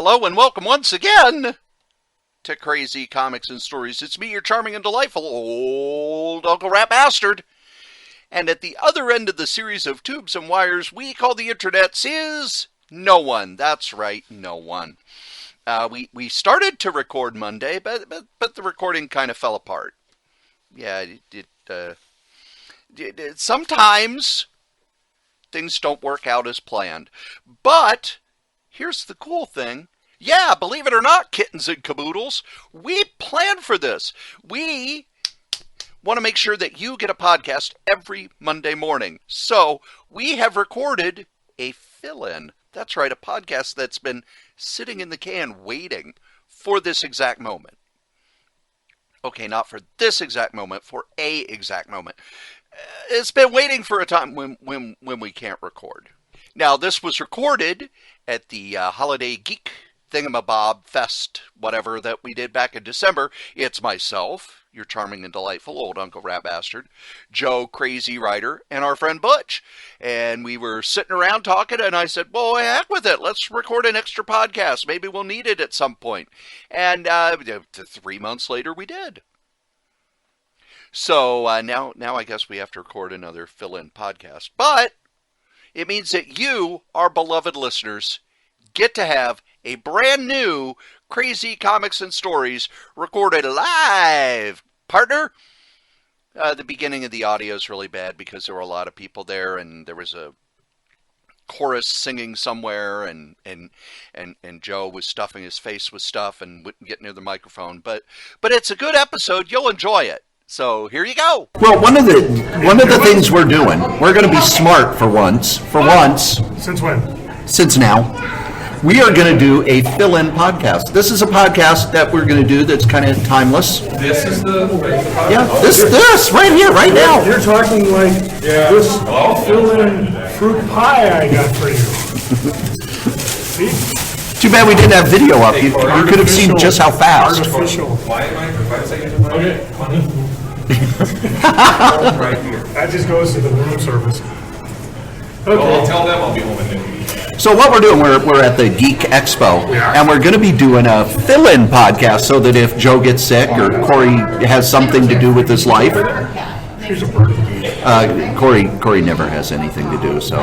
Hello and welcome once again to KRAY-Z Comics and Stories. It's me, your charming and delightful old Uncle Rat Bastard. And at the other end of the series of tubes and wires we call the internets is no one. That's right, no one. We started to record Monday, but the recording kind of fell apart. Yeah, sometimes things don't work out as planned. But here's the cool thing. Yeah, believe it or not, kittens and caboodles, we planned for this. We want to make sure that you get a podcast every Monday morning. So we have recorded a fill-in. That's right, a podcast that's been sitting in the can waiting for this exact moment. Okay, not for this exact moment, for a exact moment. It's been waiting for a time when we can't record. Now, this was recorded at the Holiday Geek Thingamabob Fest, whatever, that we did back in December. It's myself, your charming and delightful old Uncle Rat Bastard, Joe, KRAY-Z Writer, and our friend Butch. And we were sitting around talking, and I said, well, heck with it. Let's record an extra podcast. Maybe we'll need it at some point. And 3 months later, we did. So now I guess we have to record another fill-in podcast. But it means that you, our beloved listeners, get to have a brand new KRAY-Z Comics and Stories recorded live. Partner, the beginning of the audio is really bad because there were a lot of people there and there was a chorus singing somewhere and Joe was stuffing his face with stuff and wouldn't get near the microphone. But it's a good episode. You'll enjoy it. So here you go. Well, one of the things we're doing, we're going to be smart for once. Since when? Since now. We are going to do a fill-in podcast. This is a podcast that we're going to do that's kind of timeless. This is the this right here, right now. You're talking like this fill-in fruit pie I got for you. See? Too bad we didn't have video up. You could have seen just how fast. Artificial. Why okay. Right here. That just goes to the room service. Okay. Well, tell them I'll be home at noon. So what we're doing, we're at the Geek Expo, and we're going to be doing a fill-in podcast so that if Joe gets sick or Cory has something to do with his life. She's a bird. Cory never has anything to do, so.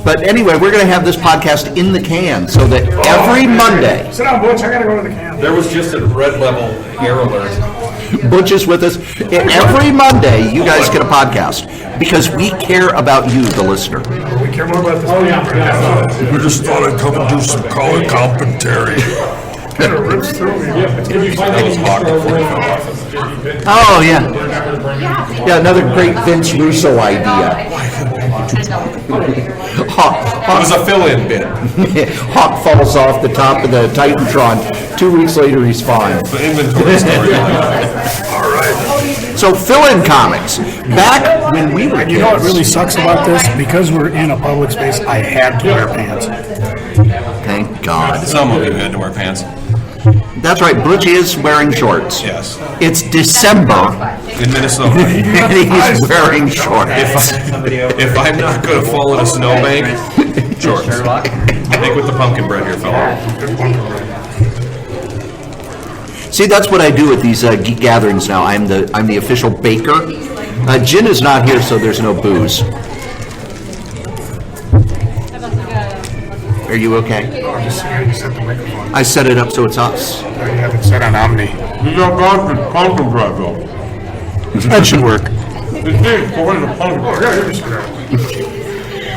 But anyway, we're going to have this podcast in the can so that every Monday. Sit down, Butch. I got to go to the can. There was just a red level hair alert. Butch is with us. Every Monday, you guys get a podcast because we care about you, the listener. We care more about this. We just thought I'd come and do some color commentary. Kind of rips through me. Oh, yeah. Yeah, another great Vince Russo idea. It was a fill-in bit. Hawk falls off the top of the Titantron. 2 weeks later, he's fine. The inventory story. All right. So, fill-in comics. Back when we were kids. You know what really sucks about this? Because we're in a public space, I had to wear pants. Thank God. Some of you had to wear pants. That's right, Butch is wearing shorts. Yes. It's December. In Minnesota. And he's wearing shorts. If I'm not going to fall in a snowbank, shorts. Take with the pumpkin bread here, fella. See, that's what I do at these geek gatherings now. I'm the official baker. Jen is not here, so there's no booze. Are you okay? Oh, you set the microphone. I set it up so it's us. You have it set on Omni. You got pumpkin bread, though. That should work. It's big. Go in the pumpkin Oh, bread. yeah, you're just gonna.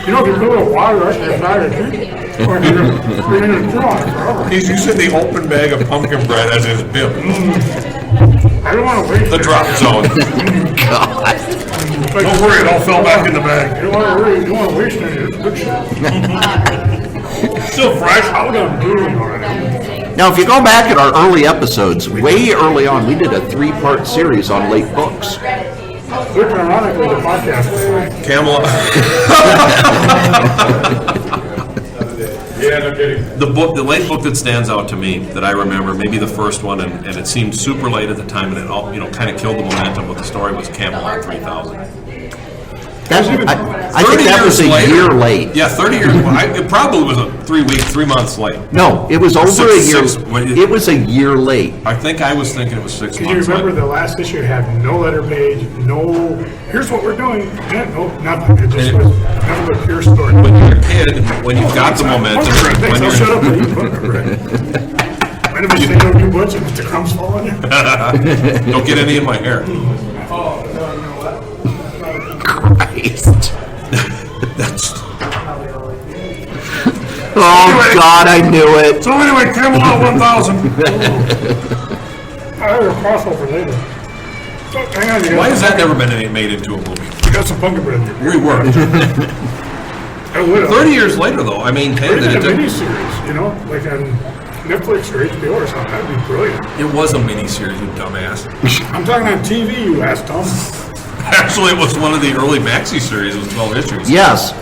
You know, if you put a little water right there, it's not a drink. Or you're going to draw. He's using the open bag of pumpkin bread as his bib. I don't want to waste The drop zone. God. Don't worry, it all fell back in the bag. You don't want to worry. You don't want to waste any. It's good shit. Still fresh. I'm done doing already. Now, if you go back at our early episodes, way early on, we did a 3-part series on late books. Which ironically, the podcast. Camelot. Yeah, no kidding. The late book that stands out to me that I remember, maybe the first one, and it seemed super late at the time, and it all kind of killed the momentum of the story, was Camelot 3000. I think that was a year late. Yeah, 30 years. It probably was a 3 months late. No, it was over a year. It It was a year late. I think I was thinking it was 6 Because months you remember late. the last issue had no letter page, no, here's what we're doing. Yeah, no, nothing. It just was nothing but pure story. When you're a kid, when you've got the momentum, when I'll you're shut up and eat Butch bread. Might have been saying you Butch and the crumbs fall on you. don't get any in my hair. Christ. That's Oh, God, I knew it. So anyway, Camelot 1000. I have a crossover later. Oh, hang on, why has that never been made into a movie? You got some pumpkin bread in here. We worked. I would have. 30 years later, though. I mean, hey, Put it in a it miniseries, you know, like on Netflix or HBO or something. That'd be brilliant. was a miniseries, you dumbass. I'm talking on TV, you ass Tom. Actually, it was one of the early maxi series. It was 12 issues. Yes.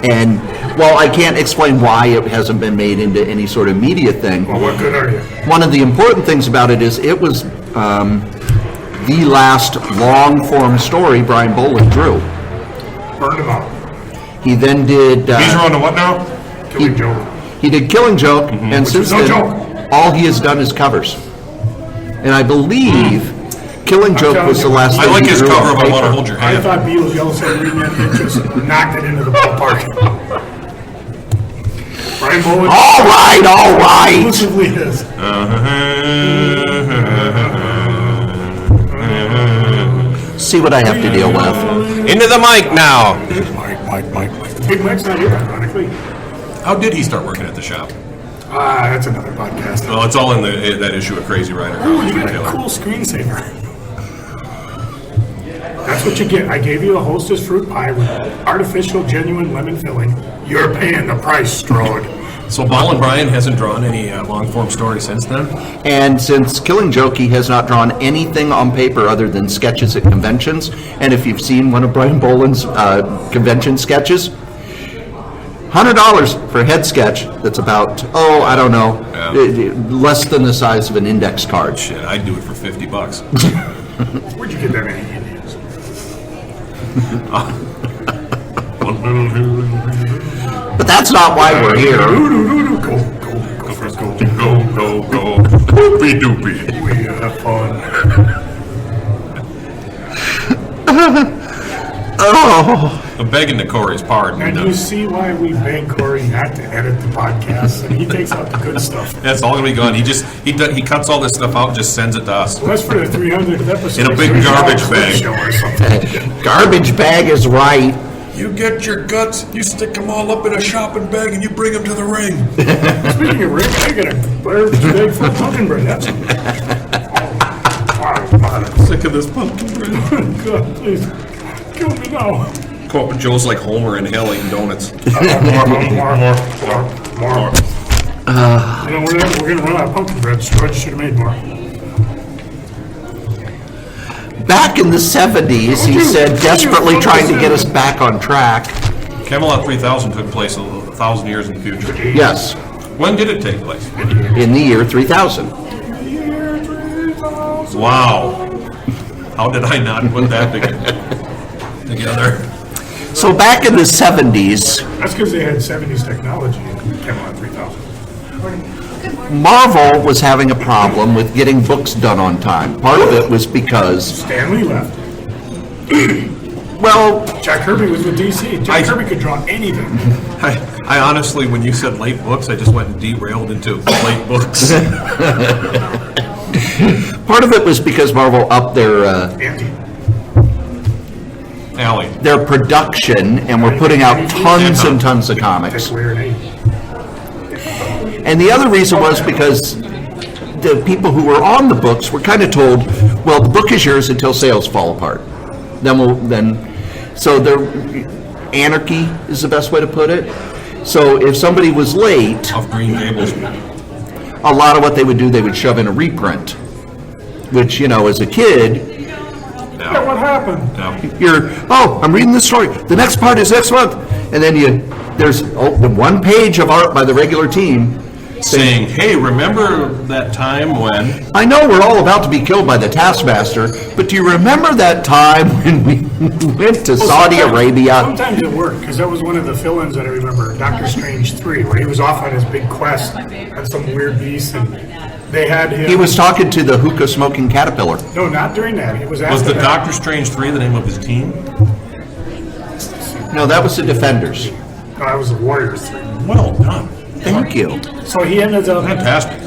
And, well, I can't explain why it hasn't been made into any sort of media thing. Well, what good are you? One of the important things about it is it was the last long-form story Brian Boland drew. Burned him out. He then did... He's on to what now? Killing Joke. He did Killing Joke, and Which since is no then, joke. all he has done is covers. And I believe Killing Joke telling was you, the last I thing like he his drew cover on of I Want to paper. Hold Your I Hand. thought Beatles Yellow Submarine Man just knocked it into the ballpark. Brian Bowen. All right. Exclusively his. See what I have to deal with. Into the mic now. Mike. Big Mike's not here, ironically. How did he start working at the shop? That's another podcast. Well, it's all in that issue of Crazy Rider. Ooh, you got a cool screensaver. That's what you get. I gave you a Hostess fruit pie with artificial, genuine lemon filling. You're paying the price, Strode. So Ball and Brian hasn't drawn any long-form story since then? And since Killing Joke, he has not drawn anything on paper other than sketches at conventions. And if you've seen one of Brian Boland's convention sketches, $100 for a head sketch that's about, I don't know, less than the size of an index card. Shit, I'd do it for $50. Where'd you get that many Indians? But that's not why we're here. Go, first go. Go. Doopy doopy. We have fun. I'm begging the Corey's pardon. And you see why we beg Corey not to edit the podcast, and he takes out the good stuff. That's all gonna be gone. He cuts all this stuff out and just sends it to us. Well, that's for the 300th episode. In a big So we garbage should bag. show or something. Garbage bag is right. You get your guts, you stick them all up in a shopping bag, and you bring them to the ring. Speaking of Rick, I got a garbage bag full of pumpkin bread. That's Sick of this pumpkin bread. God, please. Kill me now. Joe's like Homer inhaling donuts. More. You know, we're going to run out of pumpkin bread, so I should have made more. Back in the 70s, he said, desperately trying to get us back on track. Camelot 3000 took place 1,000 years in the future. Yes, When did it take place? in the year 3000. Wow. How did I not put that together? So back in the 70s, That's because they had 70s technology in Camelot 3000. Marvel was having a problem with getting books done on time. Part of it was because, Stan Lee left. well, Jack Kirby was with DC. Jack Kirby could draw anything. I honestly, when you said late books, I just went and derailed into late books. part of it was because Marvel upped Andy. Allie. their production and were putting out tons and tons of comics. That's weird, eh? And the other reason was because the people who were on the books were kind of told, well, the book is yours until sales fall apart. So anarchy is the best way to put it. So if somebody was late, Of Green Gables. a lot of what they would do, they would shove in a reprint, which, as a kid, Yeah, what happened? I'm reading this story. The next part is next month. And then there's the one page of art by the regular team. saying, hey, remember that time when... I know we're all about to be killed by the Taskmaster, but do you remember that time when we went to Saudi Arabia? Sometimes it worked, because that was one of the fill-ins that I remember, Doctor Strange 3, where he was off on his big quest on some weird beast, and they had him... He was talking to the hookah-smoking caterpillar. No, not during that. It was after Was the that. Doctor Strange 3 the name of his team? No, that was the Defenders. No, that was the Warriors 3. Well done. Thank you. So he ended up... Fantastic.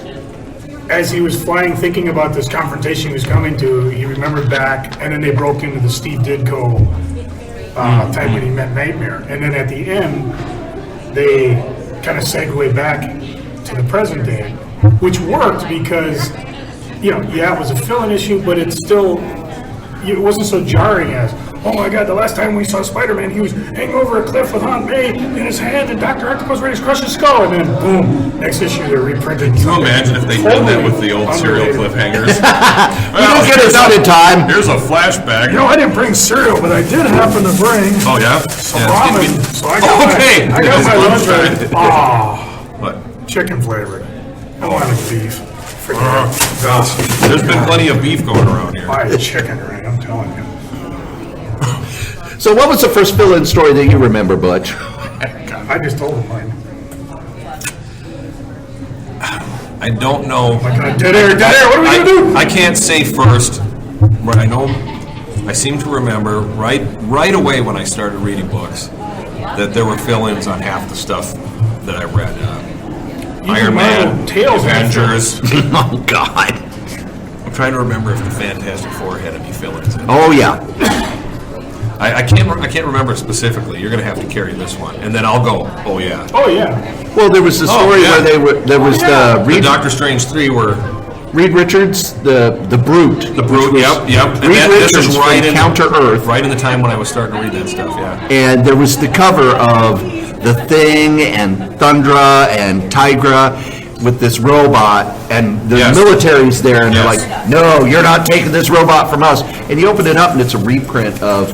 As he was flying, thinking about this confrontation he was coming to, he remembered back, and then they broke into the Steve Ditko time when he met Nightmare. And then at the end, they kind of segue back to the present day, which worked because, you know, yeah, it was a fill-in issue, but it still, it wasn't so jarring as, oh my God, the last time we saw Spider-Man, he was hanging over a cliff with Aunt May in his hand, and Dr. Octopus ready to crush his skull, and then boom, next issue they're reprinted. Can you imagine if they'd done that with the old serial cliffhangers? We don't get it done in time. Here's a flashback. You know, I didn't bring cereal, but I did happen to bring Oh, yeah? some Yeah, ramen, it's gonna so I got Okay. my, I got my lunch Lunchtime. ready. Ah, What? chicken flavored. I wanted beef. Forget it. Gosh, there's been plenty of beef going around here. Buy chicken, right? I'm telling you. So what was the first fill-in story that you remember, Butch? I just told him mine. I don't know. Dead air, what are we gonna do? I can't say first, but I know, I seem to remember right away when I started reading books that there were fill-ins on half the stuff that I read. Iron Marvel Man, Tales Avengers. Oh, God. I'm trying to remember if the Fantastic Four had any fill-ins in it. Oh, yeah. I can't remember specifically. You're going to have to carry this one, and then I'll go. Oh yeah. Oh yeah. Well, there was the story yeah. where there was The Reed Doctor Strange 3 were Reed Richards, the Brute. the Brute. Yep. And Reed this Richards is right from in Counter Earth. right in the time when I was starting to read that stuff. Yeah. And there was the cover of The Thing and Thundra and Tigra with this robot, and the Yes. military's there, and Yes. they're like, "No, you're not taking this robot from us." And you open it up, and it's a reprint of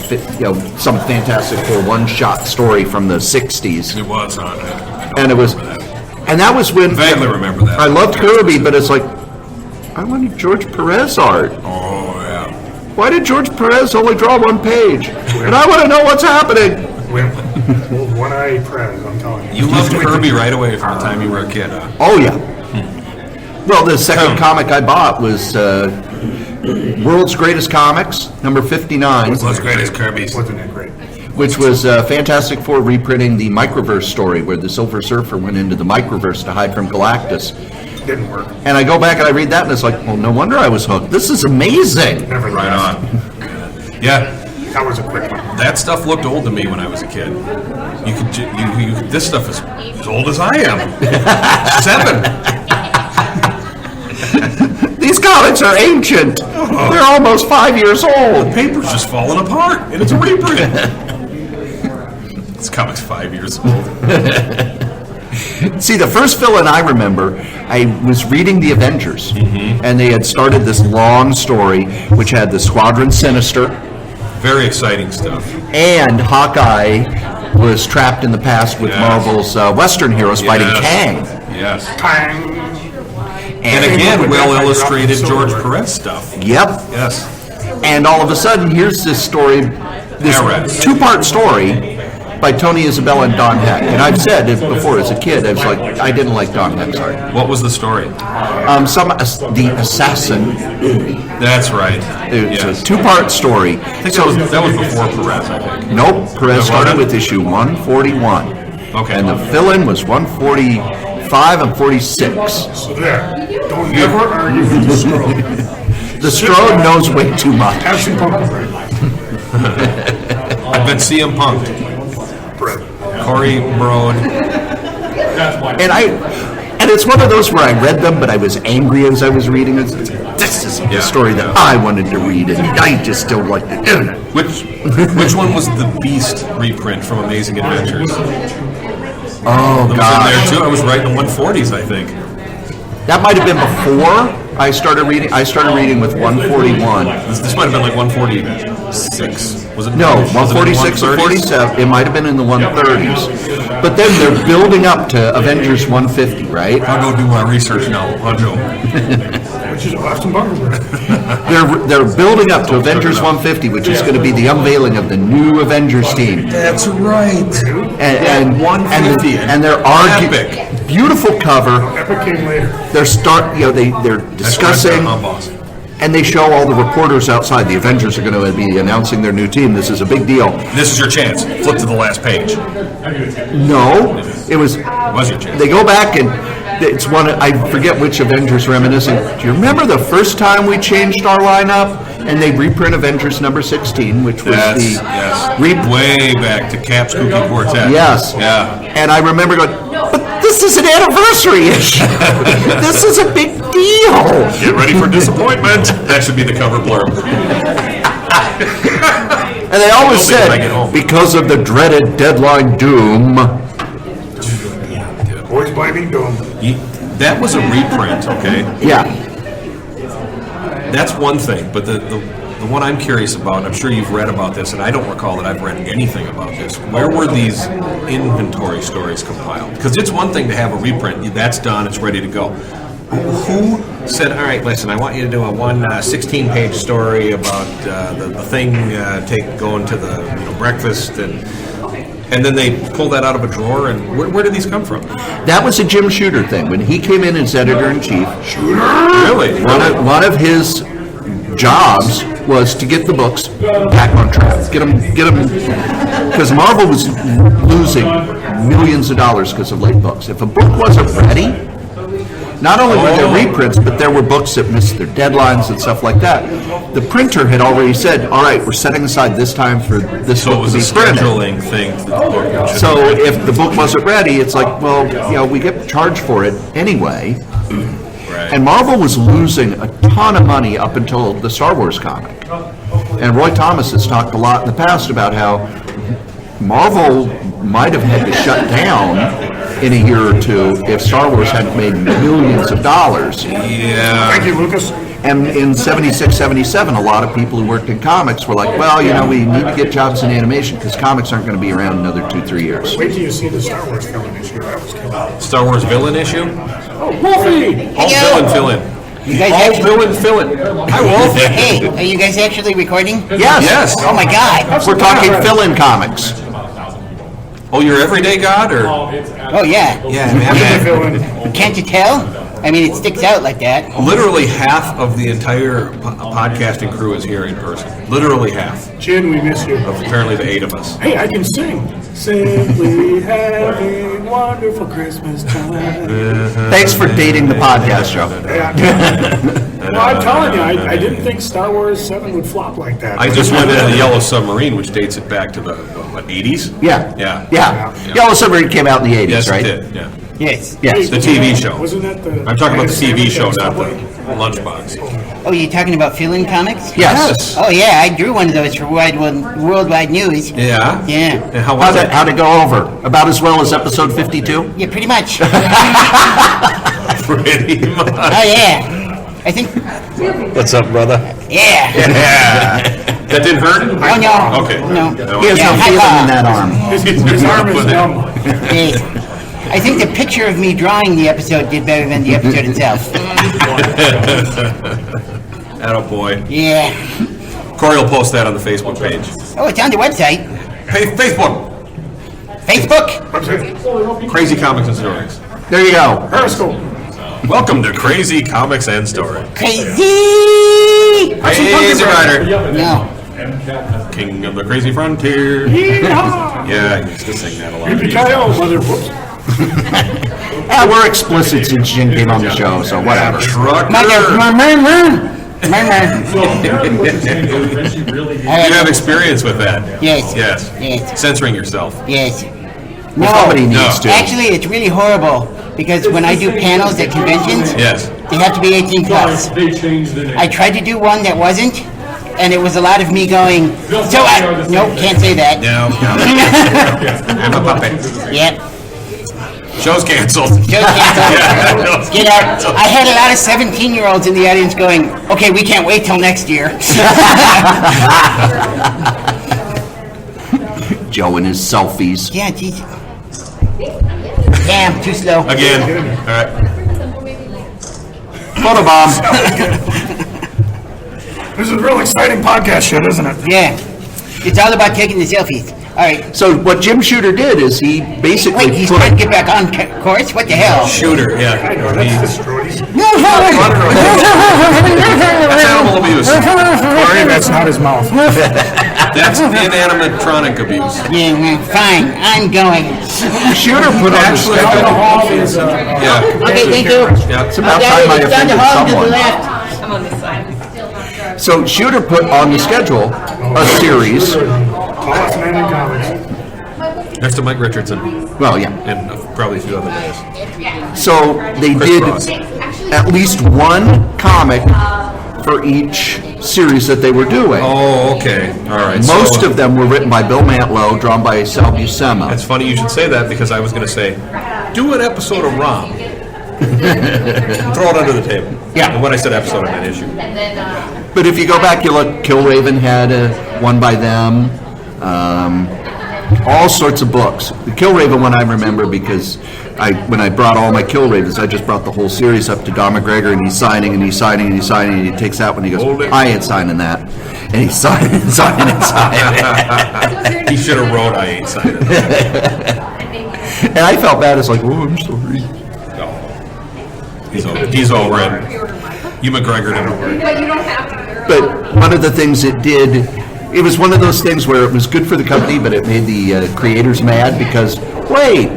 some Fantastic Four one-shot story from the '60s, It was on. and that was when Vaguely remember that. I loved Kirby, but it's like, I wanted George Perez art. Oh yeah. Why did George Perez only draw one page? And I want to know what's happening. One-eye Prez, I'm telling you. You loved Kirby right away from the time you were a kid, huh? Oh, yeah. Well, the second comic I bought was World's Greatest Comics, number 59, What's great as Kirby's. Wasn't it great? which was Fantastic Four reprinting the Microverse story where the Silver Surfer went into the Microverse to hide from Galactus. Didn't work. And I go back and I read that, and it's like, well, no wonder I was hooked. This is amazing. Never Right left. on. Yeah. That was a quick one. That stuff looked old to me when I was a kid. This stuff is as old as I am. 7. These comics are ancient. They're almost 5 years old. Paper's just falling apart, and it's a reprint. This comic's 5 years old. See, the first fill-in I remember, I was reading The Avengers, and they had started this long story which had the Squadron Sinister, Very exciting stuff. and Hawkeye was trapped in the past with Yes. Marvel's Western heroes fighting Kang. Yes. Bang. And again, well-illustrated George Perez stuff. Yep. Yes. And all of a sudden, here's this story, this Perez. two-part story by Tony Isabella and Don Heck. And I've said it before as a kid, I was like, I didn't like Don Heck's art. What was the story? The Assassin. That's right. It's Yes. a two-part story. I think that was before Perez, I think. Nope, Perez started wasn't? with issue 141. Okay. And the fill-in was 145 and 46. So there. Don't never argue with the Strode. The Strode knows way too much. Have some pumpkin bread. I've been CM Punk'd. Bread. Corey Broad. And it's one of those where I read them, but I was angry as I was reading it. This isn't the story that I wanted to read, and I just don't like it. Which one was the Beast reprint from Amazing Adventures? Oh, I was in God. there too. I was writing the 140s, I think. That might have been before I started reading. I started reading with 141. This might have been like 146. Was it No, was it in 146 or 130s? 47. It might have been in the 130s. But then they're building up to Avengers 150, right? I'll go do my research now, Pancho. Which is Austin Bunker. They're building up to Avengers 150, which is going to be the unveiling of the new Avengers team. That's right. And 150. and they're arguing. Epic. Beautiful cover. Epic came later. They're discussing. And they show all the reporters outside. The Avengers are going to be announcing their new team. This is a big deal. This is your chance. Flip to the last page. No, it was. Was your chance? They go back and it's one. I forget which Avengers reminiscing. Do you remember the first time we changed our lineup and they reprint Avengers number 16, which was Yes. Way back to Cap's Kooky Quartet. Yes. Yeah. And I remember going, but this is an anniversary issue. This is a big deal. Get ready for disappointment. That should be the cover blurb. And they always Will be when I get said, home. because of the dreaded deadline doom. Boys blaming Doom. That was a reprint, okay? Yeah. That's one thing, but the one I'm curious about, and I'm sure you've read about this, and I don't recall that I've read anything about this. Where were these inventory stories compiled? Because it's one thing to have a reprint. That's done. It's ready to go. Who said, all right, listen, I want you to do a 16-page story about the thing going to the breakfast, and then they pull that out of a drawer, and where did these come from? That was a Jim Shooter thing. When he came in as editor-in-chief, Really? one of his jobs was to get the books back on track. Get them, because Marvel was losing millions of dollars because of late books. If a book wasn't ready, not only were there reprints, but there were books that missed their deadlines and stuff like that. The printer had already said, all right, we're setting aside this time for this So it book was to a be printed. scheduling thing. So if the book wasn't ready, it's like, well, we get charged for it anyway. Right. And Marvel was losing a ton of money up until the Star Wars comic. And Roy Thomas has talked a lot in the past about how Marvel might have had to shut down in a year or two if Star Wars hadn't made millions of dollars. Yeah. Thank you, Lucas. And in 76, 77, a lot of people who worked in comics were like, well, we need to get jobs in animation because comics aren't going to be around another 2-3 years. Wait till you see the Star Wars film issue. That was killer. Star Wars villain issue? Oh, Wolfie! All villain fill-in. You guys All actually, villain fill-in. Hi, Wolf. hey, are you guys actually recording? Yes. Yes. Oh my God. We're talking fill-in comics. Oh, your everyday god, or? Oh yeah. Yeah, man. Villain. Can't you tell? I mean, it sticks out like that. Literally half of the entire podcasting crew is here in person. Literally half. Chin, we miss you. Of apparently the 8 of us. Hey, I can sing. Simply having wonderful Christmas time. Thanks for dating the podcast, Joe. Well, I'm telling you, I didn't think Star Wars 7 would flop like that. I just went into the Yellow Submarine, which dates it back to the, 80s? Yeah. Yeah. Yellow Submarine came out in the 80s, Yes, right? it did, yeah. Yes. Yes. The TV show. Wasn't that the... I'm talking about the TV show, not the lunchbox. Oh, you're talking about fill-in comics? Yes. Oh yeah, I drew one of those for Worldwide News. Yeah? Yeah. And how was it? How'd it go over? About as well as episode 52? Yeah, pretty much. Pretty much. Oh yeah. I think. What's up, brother? Yeah. That didn't hurt? Oh no. Okay. No. He has Yeah, no high feeling five. in that arm. His arm is numb. Yes. I think the picture of me drawing the episode did better than the episode itself. Attaboy. Yeah. Corey will post that on the Facebook page. Oh, it's on the website. Hey, Facebook! Facebook. Crazy Comics and Stories. There you go. Periscope. Welcome to Crazy Comics and Stories. Crazy. Crazy Rider. No. King of the Crazy Frontier. Yeehaw! Yeah, I used to sing that a lot. Yippee-ki-yo, mother... Whoops. We're explicit since Jim came on the show, so whatever. Trucker. You have experience with that. Yes. Yes. Yes. Censoring yourself. Yes. Well, somebody needs to. Actually, it's really horrible because when I do panels at conventions, Yes. they have to be 18 plus. I tried to do one that wasn't, and it was a lot of me going, nope, can't say that. No. I'm a puppet. Yep. Show's canceled. Show's canceled. Get out. I had a lot of 17-year-olds in the audience going, okay, we can't wait till next year. Joe and his selfies. Yeah, geez. Damn, too slow. Again. All right. Photobomb. This is a real exciting podcast shit, isn't it? Yeah. It's all about taking the selfies. All right. So what Jim Shooter did is he basically Wait, he's put... trying to get back on course? What the hell? Shooter, yeah. I know, that's destroyed. That's animal abuse. Sorry, that's not his mouth. That's inanimatronic abuse. Yeah, fine. I'm going. Shooter put on the Actually, schedule. yeah. Okay, thank you. Yeah. It's about time I Down the offended hall to the someone. left. I'm on this side. So Shooter put on the schedule a series. Tallest man in comics. Next to Mike Richardson Well, yeah. and probably a few other guys. So they Chris did Ross. at least one comic for each series that they were doing. Oh, okay. All right. Most so, of them were written by Bill Mantlo, drawn by Sal Buscema. It's funny you should say that because I was going to say, do an episode of ROM. Throw it under the table. Yeah. And when I said episode, I meant issue. But if you go back, you look, Killraven had one by them. All sorts of books. The Killraven one I remember because when I brought all my Killravens, I just brought the whole series up to Don McGregor, and he's signing, and he's signing, and he's signing, and he takes out when he goes, Hold it. I ain't signing that. And he's signing and signing and signing. He should have wrote, I ain't signing. And I felt bad. It's like, oh, I'm sorry. No. He's over it. You McGregor didn't over it. But you don't have to. But one of the things it did, it was one of those things where it was good for the company, but it made the creators mad because, wait,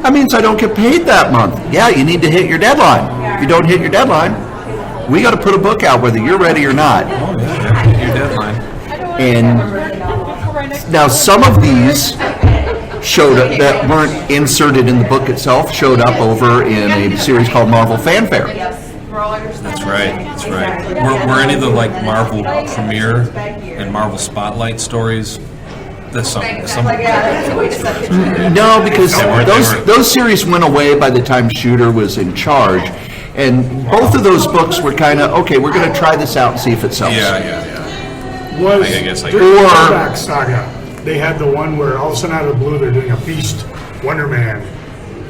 that means I don't get paid that month. Yeah, you need to hit your deadline. If you don't hit your deadline, we got to put a book out whether you're ready or not. Your deadline. And now some of these showed up that weren't inserted in the book itself, showed up over in a series called Marvel Fanfare. That's right. That's right. Were any of the like Marvel premiere and Marvel Spotlight stories? That's some No, because They weren't. those series went away by the time Shooter was in charge. And both of those books were kind of, okay, we're going to try this out and see if it sells. Yeah. Was I guess I during the Or- Throwback Saga, they had the one where all of a sudden out of the blue they're doing a Beast Wonder Man.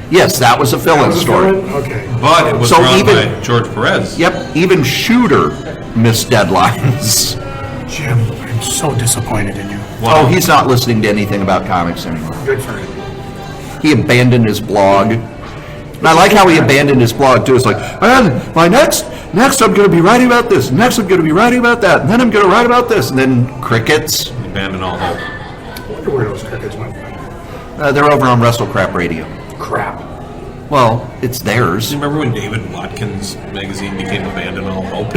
Yes, that was a That fill-in was a story. villain? Okay. But it was So drawn even- by George Perez. Yep, even Shooter missed deadlines. Jim, I'm so disappointed in you. Oh, he's not listening to anything about comics anymore. Good for you. He abandoned his blog. And I like how he abandoned his blog too. It's like, and my next I'm going to be writing about this. Next I'm going to be writing about that. And then I'm going to write about this. And then crickets. Abandoned all hope. I wonder where those crickets went. They're over on Wrestle Crap Radio. Crap. Well, it's theirs. Do you remember when David Watkins magazine became Abandoned All Hope?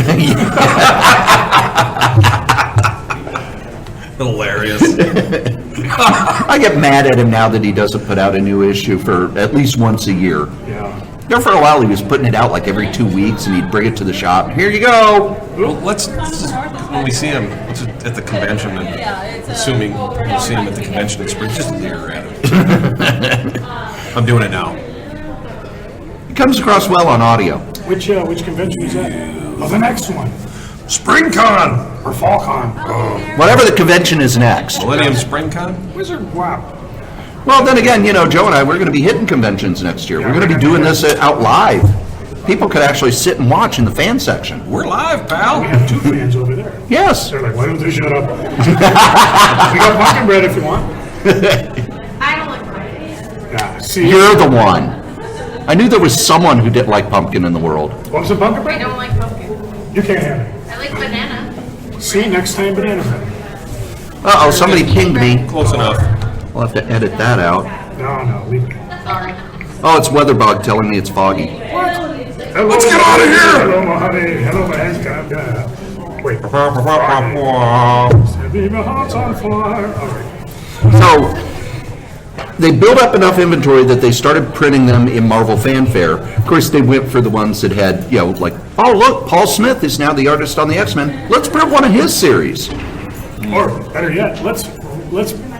Hilarious. I get mad at him now that he doesn't put out a new issue for at least once a year. Yeah. There for a while he was putting it out like every 2 weeks, and he'd bring it to the shop. Here you go. Well, let's just, when we see him let's just, at the convention, and assuming we'll see him at the convention in spring, just leer at him. I'm doing it now. It comes across well on audio. Which convention is that? Oh, the next one. SpringCon! Or FallCon. Oh. Whatever the convention is next. Millennium SpringCon? Wizard, wow. Well, then again, Joe and I, we're going to be hitting conventions next year. We're going to be doing this out live. People could actually sit and watch in the fan section. We're live, pal. We have two fans over there. Yes. They're like, why don't they shut up? We got pumpkin bread if you want. I don't like pumpkin. Yeah, see, You're the one. I knew there was someone who didn't like pumpkin in the world. want some pumpkin I bread? don't like pumpkin. You can't have it. I like banana. See, next time banana bread. Uh-oh, somebody pinged me. Close enough. We'll have to edit that out. No, leave it. Sorry. Oh, it's Weatherbug telling me it's foggy. Hello, Let's get out of here! Hello, honey. Hello, my hands got Wait. Leave my heart's on fire. All right. So, they built up enough inventory that they started printing them in Marvel Fanfare. Of course, they went for the ones that had, like, oh, look, Paul Smith is now the artist on the X-Men. Let's print one of his series. Or better yet, let's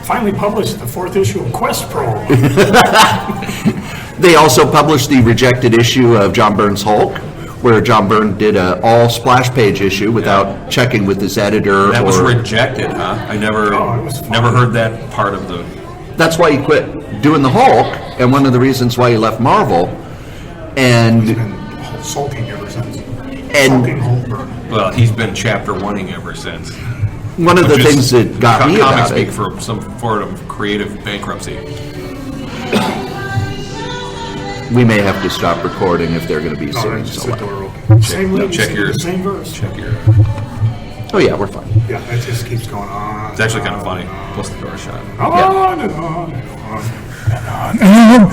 finally publish the 4th issue of Quest Pro. They also published the rejected issue of John Byrne's Hulk, where John Byrne did an all splash page issue without checking with his editor. That was rejected, huh? I never Oh, it was fine. never heard that part of the That's why he quit doing the Hulk, and one of the reasons why he left Marvel. And Been sulking ever since. And- Sulking Hulk. Well, he's been chapter oneing ever since. one of the Which is things that got me comic about speak it, for some sort of creative bankruptcy. we may have to stop recording if they're going to be Oh, singing that's just so the loud. door open. Same No, lyrics, check your same verse. check your. Oh yeah, we're fine. Yeah, it just keeps going on. It's actually kind of funny. Plus the door shut. On and on and on.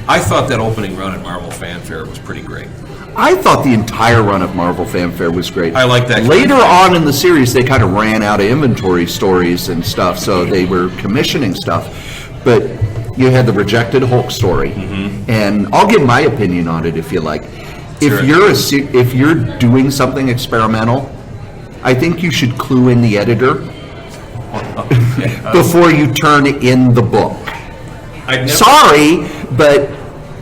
I thought that opening run at Marvel Fanfare was pretty great. I thought the entire run of Marvel Fanfare was great. I like that. Later on in the series, they kind of ran out of inventory stories and stuff, so they were commissioning stuff. But you had the rejected Hulk story, and I'll give my opinion on it if you like. Sure. If you're doing something experimental, I think you should clue in the editor before you turn in the book. I'd never, Sorry, but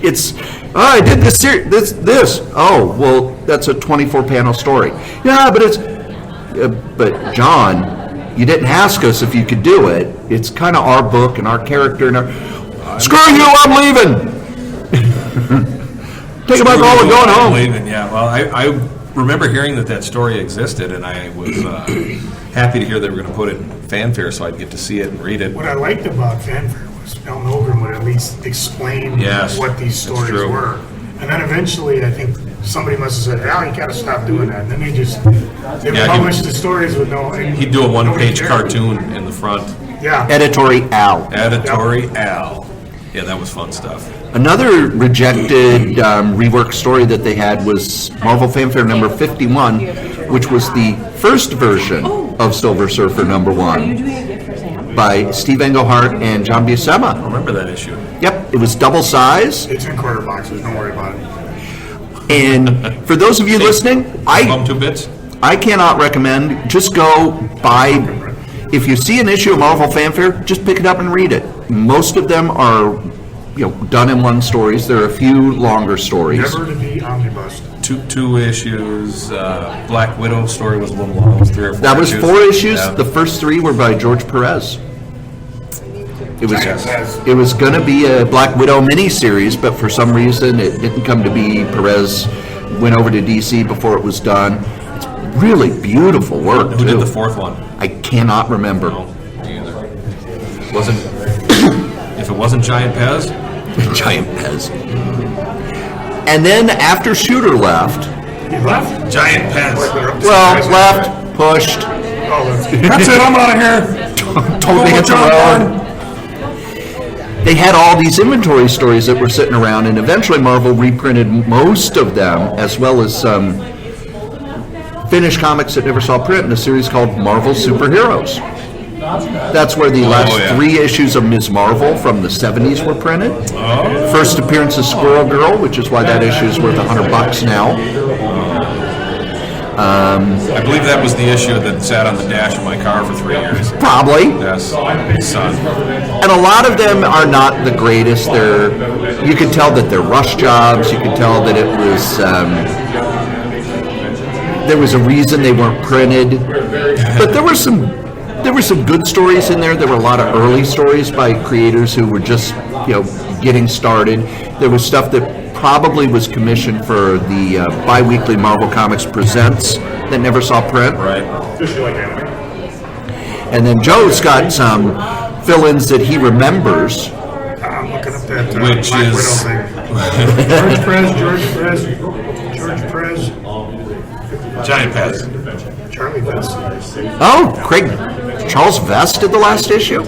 it's, I did this. Oh, well, that's a 24-panel story. Yeah, but but John, you didn't ask us if you could do it. It's kind of our book and our character and our, screw you, I'm leaving. Take my ball and going home. Leaving, yeah. Well, I remember hearing that story existed, and I was happy to hear they were going to put it in Fanfare so I'd get to see it and read it. What I liked about Fanfare was Alan Ogren would at least explain Yes, what these that's stories true. were. And then eventually, I think somebody must have said, Al, you gotta stop doing that. And then they Yeah, he- published the stories with no... and He'd do a nobody one-page cared. cartoon in the front. Yeah. Editory Al. Editory Al. Yeah, that was fun stuff. Another rejected rework story that they had was Marvel Fanfare number 51, which was the first version of Silver Surfer number 1 by Steve Englehart and John Buscema. I remember that issue. Yep, it was double size. It's in quarter boxes, don't worry about it. And for those of you listening, Bum 2 bits? I cannot recommend, just go buy, if you see an issue of Marvel Fanfare, just pick it up and read it. Most of them are, done in one stories. There are a few longer stories. Never to be omnibus. Two issues. Black Widow story was a little long. It was 3 or 4 That was issues. 4 issues. Yeah. The first 3 were by George Perez. Yes. It was going to be a Black Widow miniseries, but for some reason it didn't come to be. Perez went over to DC before it was done. It's really beautiful work, Who did too. the 4th one? I cannot remember. No, me either. Wasn't if it wasn't Giant Pez? Giant Pez. And then after Shooter left, He left? Giant Pez. left, pushed, Oh, That's it. I'm out of here. totally hit the road. They had all these inventory stories that were sitting around, and eventually Marvel reprinted most of them, as well as some finished comics that never saw print in a series called Marvel Superheroes. That's where the last yeah. 3 issues of Ms. Marvel from the 70s were printed. First appearance of Squirrel Girl, which is why that issue is worth $100 now. I believe that was the issue that sat on the dash of my car for 3 years. Probably. Yes, son. And a lot of them are not the greatest. You can tell that they're rush jobs. You can tell that it was there was a reason they weren't printed. But there were some good stories in there. There were a lot of early stories by creators who were just getting started. There was stuff that probably was commissioned for the bi-weekly Marvel Comics Presents that never saw print. Right. and And then Joe's got some fill-ins that he remembers. I'm looking up that Which Black is- Widow thing. George Perez, Giant Pez. Charlie Vest. Oh, Charles Vest did the last issue?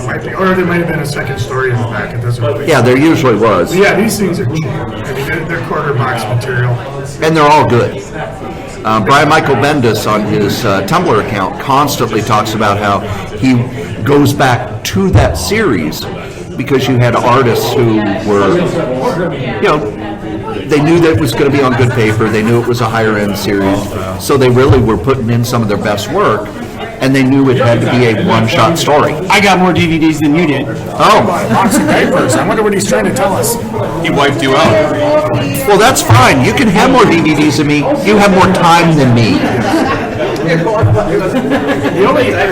Might be, or there might have been a second story in the back. It doesn't really. Yeah, there usually was. Yeah, these things are cheap. I mean, they're quarter box material. And they're all good. Brian Michael Bendis on his Tumblr account constantly talks about how he goes back to that series because you had artists who were, they knew that it was going to be on good paper. They knew it was a higher end series. So they really were putting in some of their best work. And they knew it had to be a one-shot story. I got more DVDs than you did. Oh, Box of diapers. I wonder what he's trying to tell us. He wiped you out. well, that's fine. You can have more DVDs than me. You have more time than me.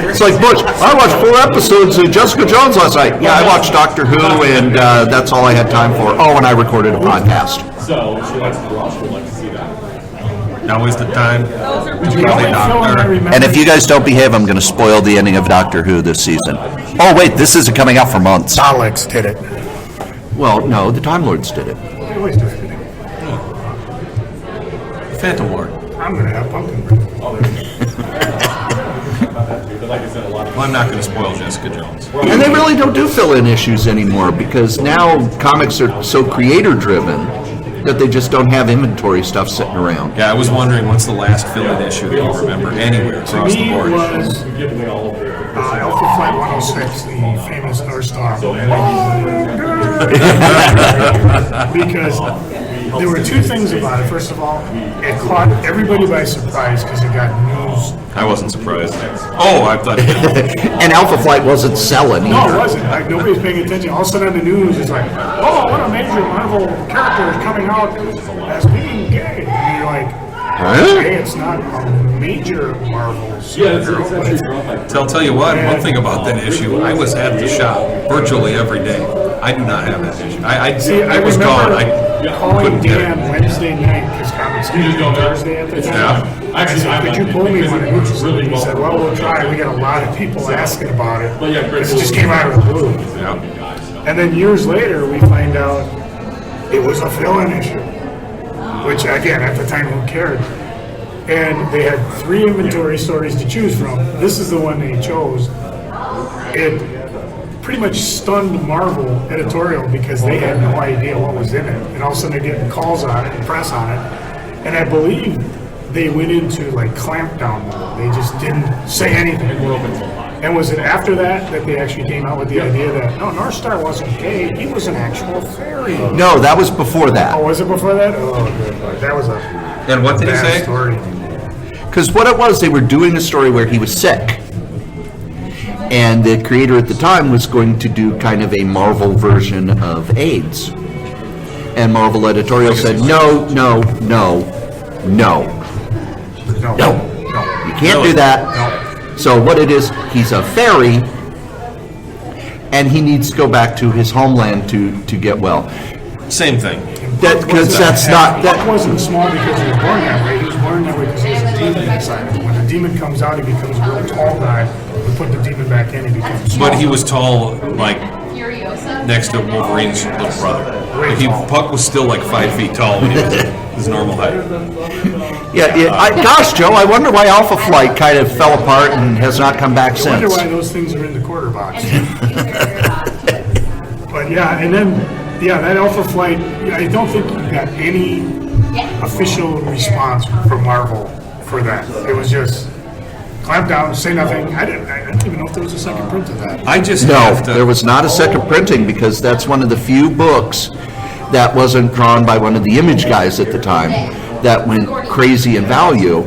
It's like, Butch, I watched 4 episodes of Jessica Jones last night. Yeah, I watched Doctor Who, and that's all I had time for. Oh, and I recorded a podcast. So she likes to watch, would like to see that. Now is the time. The only film I remember. And if you guys don't behave, I'm going to spoil the ending of Doctor Who this season. Oh, wait, this isn't coming out for months. Daleks did it. Well, no, the Time Lords did it. They always do it. Phantom Lord. I'm going to have pumpkin bread. Well, I'm not going to spoil Jessica Jones. And they really don't do fill-in issues anymore because now comics are so creator-driven that they just don't have inventory stuff sitting around. Yeah, I was wondering what's the last fill-in issue that you remember anywhere across the Me board. was Alpha Flight 106, the famous North Star. Because there were 2 things about it. First of all, it caught everybody by surprise because it got news. I wasn't surprised. Oh, I thought it did. And Alpha Flight wasn't selling No, either. it wasn't. Like, nobody's paying attention. All of a sudden on the news, it's like, oh, what a major Marvel character is coming out as being gay. And you're like, hey, it's not a major Marvel superhero. But it's I'll tell you what, one thing about that issue, I was at the shop virtually every day. I do not have that issue. See, I it was gone. remember I calling couldn't get Dan it. Wednesday night because Comics Came on Thursday at the time. Yeah. I said, could you pull me one of these? And he said, well, we'll try. We got a lot of people asking about it. It just came out of the blue. Yeah. And then years later, we find out it was a fill-in issue, which again, at the time, who cared? And they had 3 inventory stories to choose from. This is the one they chose. It pretty much stunned Marvel editorial because they had no idea what was in it. And all of a sudden they're getting calls on it and press on it. And I believe they went into like clampdown mode. They just didn't say anything. And was it after that that they actually came out with the idea that, no, North Star wasn't gay, he was an actual fairy? No, that was before that. Oh, was it before that? Oh, good. That was a And what did he bad say? story. Because what it was, they were doing a story where he was sick. And the creator at the time was going to do kind of a Marvel version of AIDS. And Marvel editorial said, no, no, no, no. No. No. You can't do that. So what it is, he's a fairy, and he needs to go back to his homeland to get well. Same thing. Because that's not... Buck wasn't small because he was born that way. He was born that way because he has a demon inside him. When the demon comes out, he becomes a real tall guy. We put the demon back in, he becomes small. But he was tall, like, Furiosa. next to Wolverine's little brother. Puck was still like 5 feet tall when he was his normal height. Gosh, Joe, I wonder why Alpha Flight kind of fell apart and has not come back I wonder since. why those things are in the quarter box. But yeah, and then, that Alpha Flight, I don't think you got any official response from Marvel for that. It was just clamp down, say nothing. I didn't even know if there was a second print of that. I just No, have to. there was not a second printing because that's one of the few books that wasn't drawn by one of the image guys at the time that went crazy in value,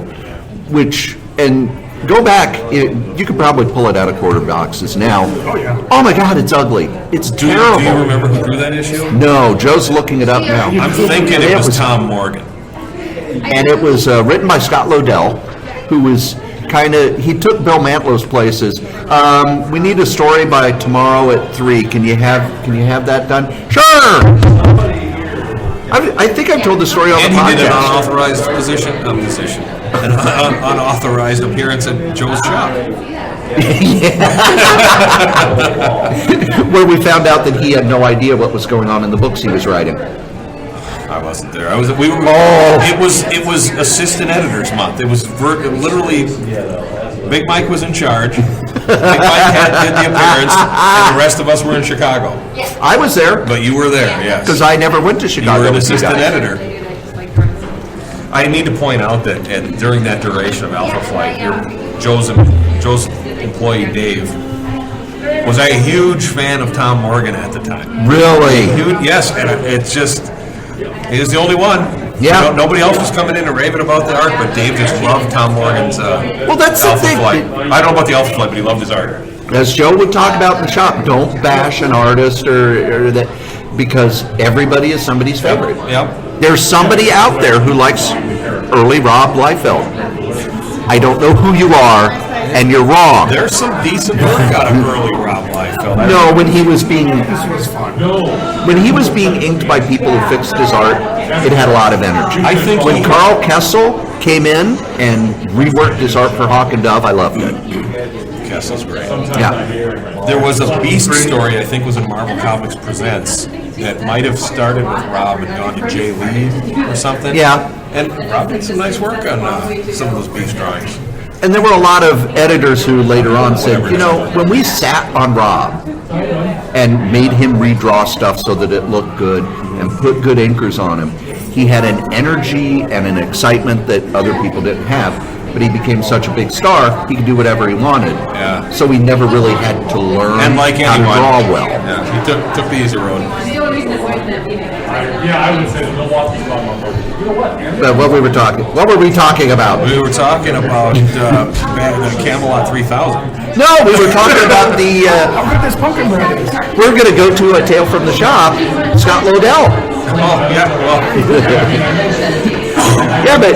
and go back, you could probably pull it out of quarter boxes now. Oh, yeah. Oh my God, it's ugly. It's Do you terrible. remember who drew that issue? No, Joe's looking it up now. I'm thinking it was Tom Morgan. And it was written by Scott Lobdell, who was he took Bill Mantlow's places. We need a story by tomorrow at 3. Can you have that done? Sure. I think I've told the story on And the he did an podcast. an unauthorized appearance at Joe's shop. Where we found out that he had no idea what was going on in the books he was writing. I wasn't there. It was assistant editors month. It was literally Big Mike was in charge. Big Mike did the appearance, and the rest of us were in Chicago. I was there But you were there, yes. because I never went to Chicago. You were an with you assistant guys. editor. I need to point out that during that duration of Alpha Flight, Joe's employee Dave was a huge fan of Tom Morgan at the time. Really? Yes, and it's just he was the only one. Yeah. Nobody else was coming in and raving about the art, but Dave just loved Tom Morgan's that's the Alpha thing. Flight. I don't know about the Alpha Flight, but he loved his art. As Joe would talk about in the shop, don't bash an artist or that, because everybody is somebody's favorite. Yep. There's somebody out there who likes early Rob Liefeld. I don't know who you are, and you're wrong. There's some decent work out of early Rob Liefeld. No, when he was being This was fun. inked by people who fixed his art, it had a lot of energy. I think when he- Carl Kessel came in and reworked his art for Hawk and Dove, I loved it. Kessel's great. Yeah. There was a Beast story, I think was in Marvel Comics Presents, that might have started with Rob and gone to Jay Lee or something. Yeah. And Rob did some nice work on some of those Beast drawings. And there were a lot of editors who later on said, you know, when we sat on Rob and made him redraw stuff so that it looked good and put good inkers on him, he had an energy and an excitement that other people didn't have. But he became such a big star, he could do whatever he wanted. Yeah. So he never really had to learn And like how to anyone, draw well. Yeah, he took the easy road. Yeah, I would say the Milwaukee's a lot more focused. You know what? But what were we talking about? We were talking about Camelot 3000. No, we were talking about the, How good this pumpkin bread is. we're going to go to A Tale from the Shop, Scott Lodell. Oh, yeah, well, Yeah, but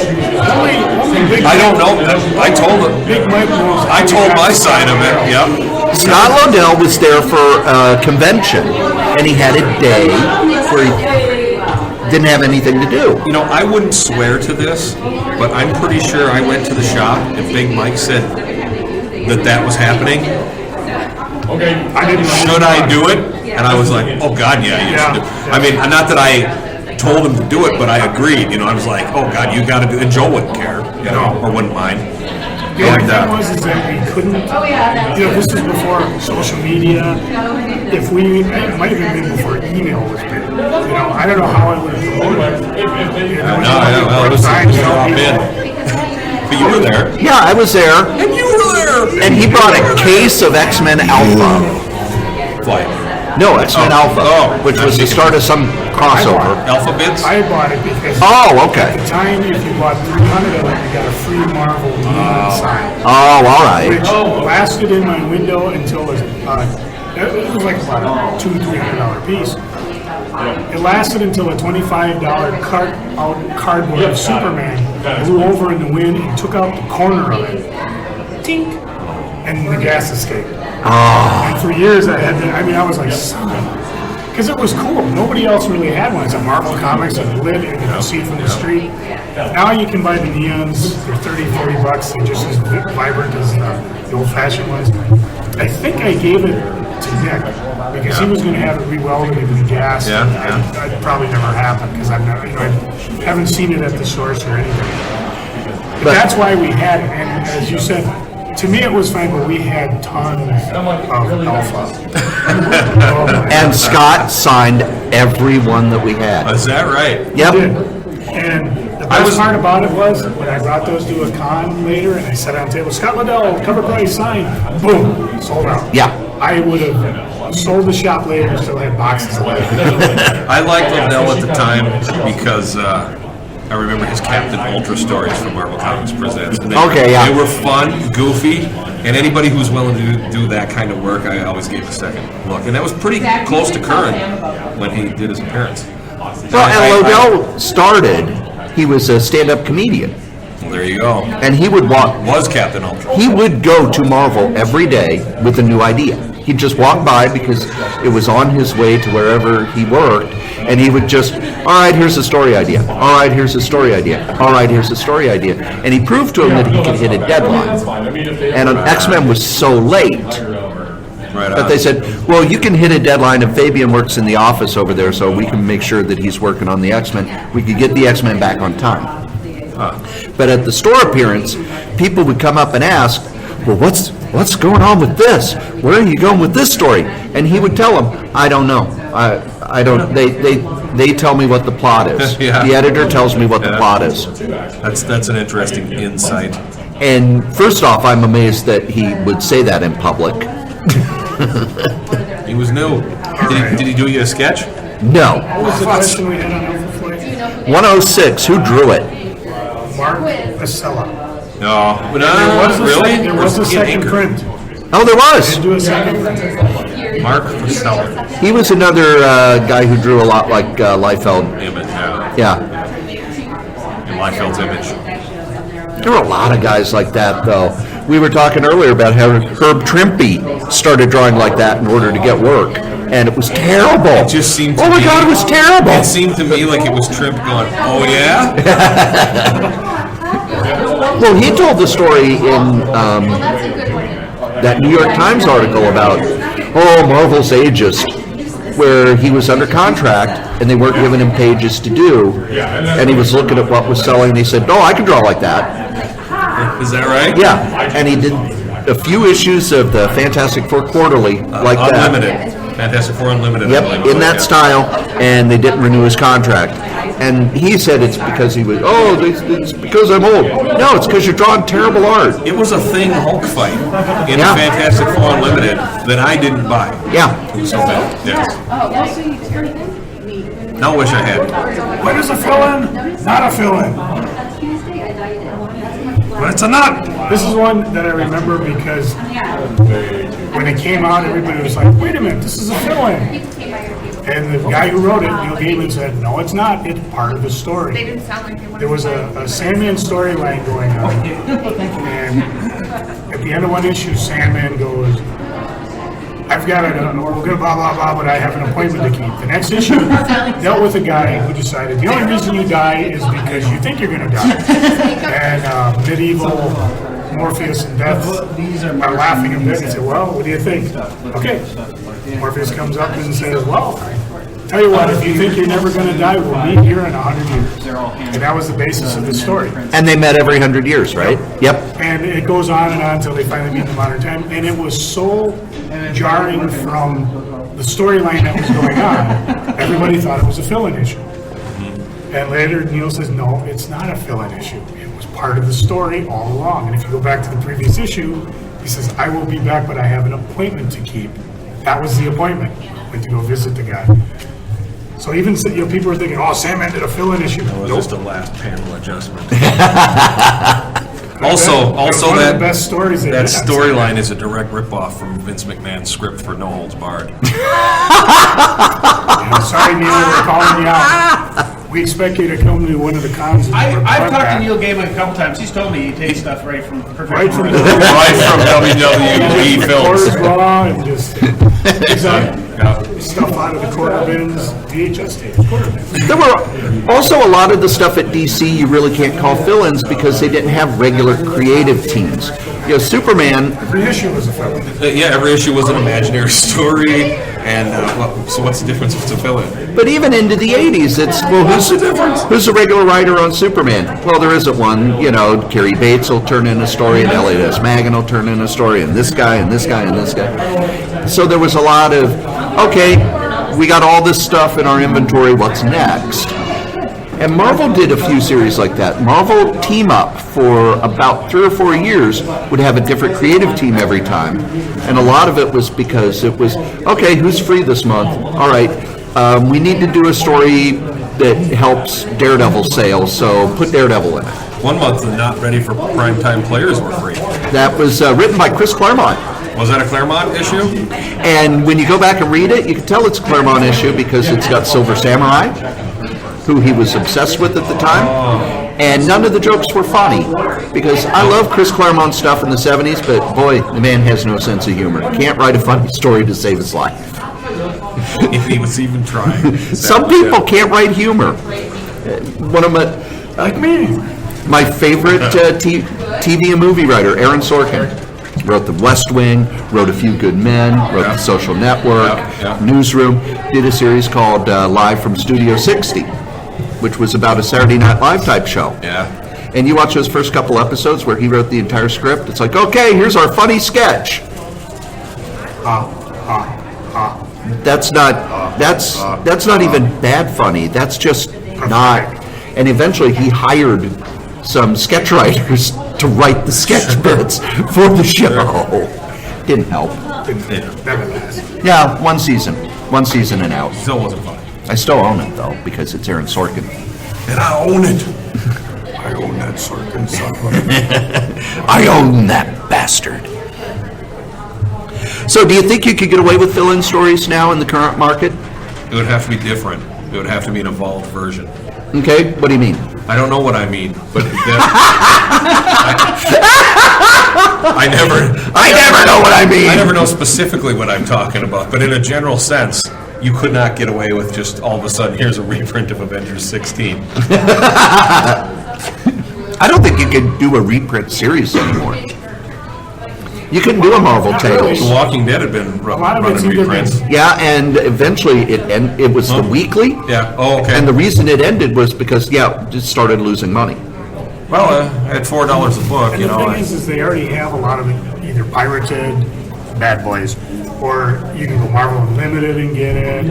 I don't know. I told him. Big Mike knows. I told my side of it, yep. Scott Lodell was there for a convention, and he had a day where he didn't have anything to do. You know, I wouldn't swear to this, but I'm pretty sure I went to the shop and Big Mike said that was happening. Okay. I didn't know. Should I do it? And I was like, oh God, yeah, you should do it. I mean, not that I told him to do it, but I agreed. You know, I was like, oh God, you got to do it. And Joe wouldn't care, you know, or wouldn't mind. The only And, thing was is that we couldn't, you know, this was before social media. If we, it might have been before email was big. You know, I don't know how I would have promoted it. You know, well, it was drop in. But you were there. Yeah, I was there, And you were there. and he brought a case of X-Men Alpha. Flight. No, X-Men Alpha, oh. which was the start of some crossover. Alpha bits? I bought it because Oh, at okay. the time, if you bought 300 of them, you got a free Marvel Demon sign, Oh, all right. which lasted in my window until it was like about a $200-300 piece. It lasted until a $25 cardboard of Superman blew over in the wind and took out the corner of it. Tink! And the gas escaped. And for years I had I was like, because it was cool. Nobody else really had one. It's a Marvel Comics and lit and you see it from the street. Now you can buy the neons. They're $30-40. They're just as vibrant as the old-fashioned ones. I think I gave it to Nick because he was going to have it re-welded and regassed. Yeah, and I'd probably never happen because I've never, I haven't seen it at the source or anything. But that's why we had it. And as you said, to me it was fine, but we had tons of alpha. And Scott signed every one that we had. Is that right? Yep. And the best part about it was when I brought those to a con later and I sat on the table, Scott Liddell, cover price, sign, boom, sold out. Yeah. I would have sold the shop later and still had boxes of it. I liked Liddell at the time because I remember his Captain Ultra stories from Marvel Comics Presents. And they were fun, goofy, and anybody who's willing to do that kind of work, I always gave a second look. And that was pretty close to current when he did his appearance. Well, and Lodell started, he was a stand-up comedian. Well, there you go. And he would walk, Was Captain Ultra. he would go to Marvel every day with a new idea. He'd just walk by because it was on his way to wherever he worked, and he would just, all right, here's a story idea. All right, here's a story idea. All right, here's a story idea. And he proved to him that he could hit a deadline. And X-Men was so late Right that on. they said, well, you can hit a deadline, and Fabian works in the office over there, so we can make sure that he's working on the X-Men. We could get the X-Men back on time. But at the store appearance, people would come up and ask, well, what's going on with this? Where are you going with this story? And he would tell them, I don't know. I don't. They tell me what the plot is. Yeah. The editor tells me what the plot is. That's an interesting insight. And first off, I'm amazed that he would say that in public. He was new. Did he do you a sketch? No. What was the question we had on Overflight? 106. Who drew it? Mark Acela. No. There was a second Anchor. print. Oh, there was. Do a second print. Mark Fillin. He was another guy who drew a lot like Liefeld. Image, yeah. Yeah. And Liefeld's image. There were a lot of guys like that, though. We were talking earlier about how Herb Trimpe started drawing like that in order to get work, and it was terrible. It just seemed to oh my me, God, it was terrible. It seemed to me like it was Trimp going, oh yeah? Well, he told the story in That's a good one. that New York Times article about, Marvel's ageist, where he was under contract and they weren't giving him pages to do, and he was looking at what was selling, and he said, "No, I can draw like that." Is that right? Yeah, and he did a few issues of the Fantastic Four Quarterly like that. Unlimited. Fantastic Four Unlimited. I Yep, believe. in that Yeah. style, and they didn't renew his contract. And he said it's because he was, it's because I'm old. No, it's because you're drawing terrible art. It was a Thing Hulk fight in Yeah. Fantastic Four Unlimited that I didn't buy. Yeah. It was so bad. Yes. Now wish I had. What is a fill-in? Not a fill-in. But it's a nut. This is one that I remember because when it came out, everybody was like, wait a minute, this is a fill-in. And the guy who wrote it, Neil Gaiman, said, no, it's not. It's part of the They story. didn't sound like they wanted There was a Sandman storyline going on. And at the end of one issue, Sandman goes, I've got we're going to blah, blah, blah, but I have an appointment to keep. The next issue dealt with a guy who decided the only reason you die is because you think you're going to die. And medieval Morpheus and Death are laughing a bit and say, well, what do you think? Okay. Morpheus comes up and says, well, tell you what, if you think you're never going to die, we'll meet here in 100 years. And that was the basis of the story. And they met every 100 years, right? Yep. And it goes on and on until they finally meet in modern time. And it was so jarring from the storyline that was going on, everybody thought it was a fill-in issue. And later Neil says, no, it's not a fill-in issue. It was part of the story all along. And if you go back to the previous issue, he says, I will be back, but I have an appointment to keep. That was the appointment, went to go visit the guy. So even people were thinking, oh, Sandman did a fill-in issue. It was Nope. just a last panel adjustment. It was one of the best stories they that did on storyline is a direct ripoff from Vince McMahon's script for No Holds Barred. I'm sorry, Neil, we're calling you out. We expect you to come to one of the cons. I've talked to Neil Gaiman a couple times. He's told me he takes stuff right from Right from Right from WWE Quarters films. raw and just stuff out of the quarter bins, VHS tapes, quarter bins. There were also a lot of the stuff at DC you really can't call fill-ins because they didn't have regular creative teams. You know, Superman, Every issue was a film. Yeah, every issue was an imaginary story. And so what's the difference if it's a fill-in? but even into the 80s, it's, well, who's the regular writer on Superman? Well, there isn't one. You know, Carrie Bates will turn in a story, and Elliot S. Magan will turn in a story, and this guy, and this guy, and this guy. So there was a lot of, okay, we got all this stuff in our inventory, what's next? And Marvel did a few series like that. Marvel Team Up for about 3 or 4 years would have a different creative team every time. And a lot of it was because it was, okay, who's free this month? All right, we need to do a story that helps Daredevil sales, so put Daredevil in it. 1 month and Not Ready for Primetime Players were free. That was written by Chris Claremont. Was that a Claremont issue? And when you go back and read it, you can tell it's a Claremont issue because it's got Silver Samurai, who he was obsessed with at the time, and none of the jokes were funny, because I love Chris Claremont stuff in the 70s, but boy, the man has no sense of humor. Can't write a funny story to save his life. If he was even trying. Some people can't write humor. One of my, Like me. my favorite TV and movie writer, Aaron Sorkin, wrote The West Wing, wrote A Few Good Men, wrote The Social Network, Newsroom, did a series called Live from Studio 60, which was about a Saturday Night Live type show. Yeah. And you watch those first couple episodes where he wrote the entire script, it's like, okay, here's our funny sketch. That's not even bad funny, that's just not. And eventually he hired some sketch writers to write the sketch bits for the show. Didn't help. Never last. Yeah, one season and out. Still wasn't funny. I still own it though, because it's Aaron Sorkin. And I own it. I own that Sorkin son. I own that bastard. So do you think you could get away with fill-in stories now in the current market? It would have to be different. It would have to be an evolved version. Okay, what do you mean? I don't know what I mean, but that, I never know what I mean. I never know specifically what I'm talking about, but in a general sense, you could not get away with just all of a sudden, here's a reprint of Avengers 16. I don't think you can do a reprint series anymore. You couldn't do a Marvel Tales. The Walking Dead had been lot of it's running either reprints. Yeah, and eventually it was the weekly. Yeah, oh, okay. And the reason it ended was because, it started losing money. Well, at $4 a book, And the thing is they already have a lot of it either pirated, Bad Boys, or you can go Marvel Unlimited and get it.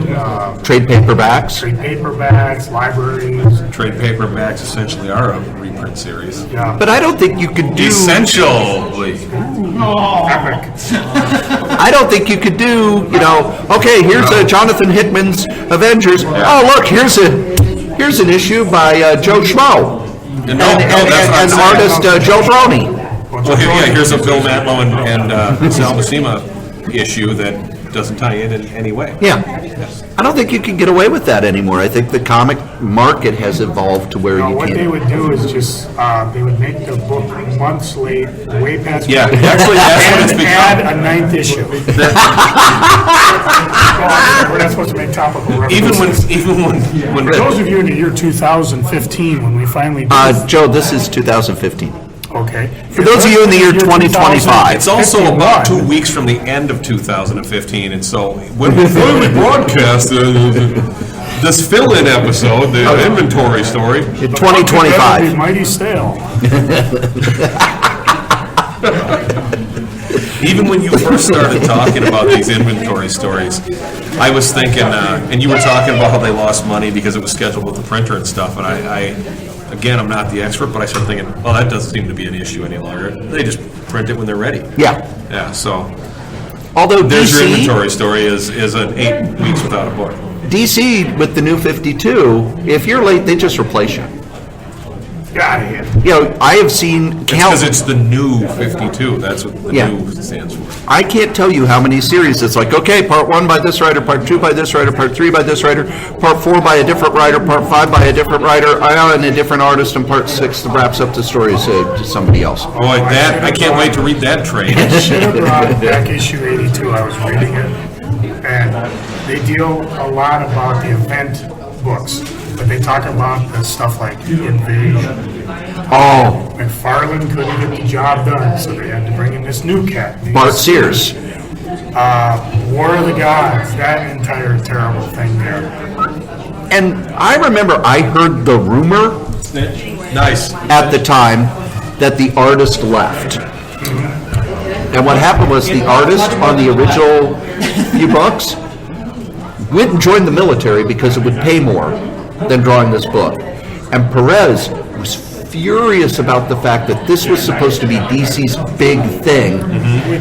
Trade paperbacks. Trade paperbacks, libraries. Trade paperbacks essentially are a reprint series. Yeah. But I don't think you could do... Essentially. Epic. I don't think you could do, okay, here's Jonathan Hickman's Avengers. Oh, look, here's an issue by Joe Schmo. And artist Joe Brony. Well, here's a Bill Mantlo and Sal Buscema issue that doesn't tie in any way. Yeah. I don't think you can get away with that anymore. I think the comic market has evolved to where you What can't. they would do is just, they would make the book months late, way past. Yeah, actually, that's what it's and become. add a 9th issue. We're not supposed to make topical references. Even when For those of you in the year 2015, when we finally do Joe, this is 2015. okay. For those of you in the year 2025. it's also about 2 weeks from the end of 2015, and so when we finally broadcast this fill-in episode, the inventory story, In That'll be 2025. mighty stale. even when you first started talking about these inventory stories, I was thinking, and you were talking about how they lost money because it was scheduled with the printer and stuff, and Again, I'm not the expert, but I started thinking, well, that doesn't seem to be an issue any longer. They just print it when they're ready. Yeah. Yeah, so Although there's your DC, inventory story is an 8 weeks without a book. DC with the new 52, if you're late, they just replace you. Get out of here. I have seen Because it's the new 52. That's what the Yeah. new stands for. I can't tell you how many series it's like, okay, part 1 by this writer, part 2 by this writer, part 3 by this writer, part 4 by a different writer, part 5 by a different writer, and a different artist, and part 6 wraps up the story to somebody else. Boy, I can't wait to read that trade. I should have brought back issue 82. I was reading it, and they deal a lot about the event books, but they talk about the stuff like Invasion. Oh, McFarlane couldn't get the job done, so they had to bring in this new cat. Bart Sears. War of the Gods, that entire terrible thing there. And I remember I heard the rumor Nice. at the time that the artist left. And what happened was the artist on the original few books went and joined the military because it would pay more than drawing this book. And Perez was furious about the fact that this was supposed to be DC's big thing,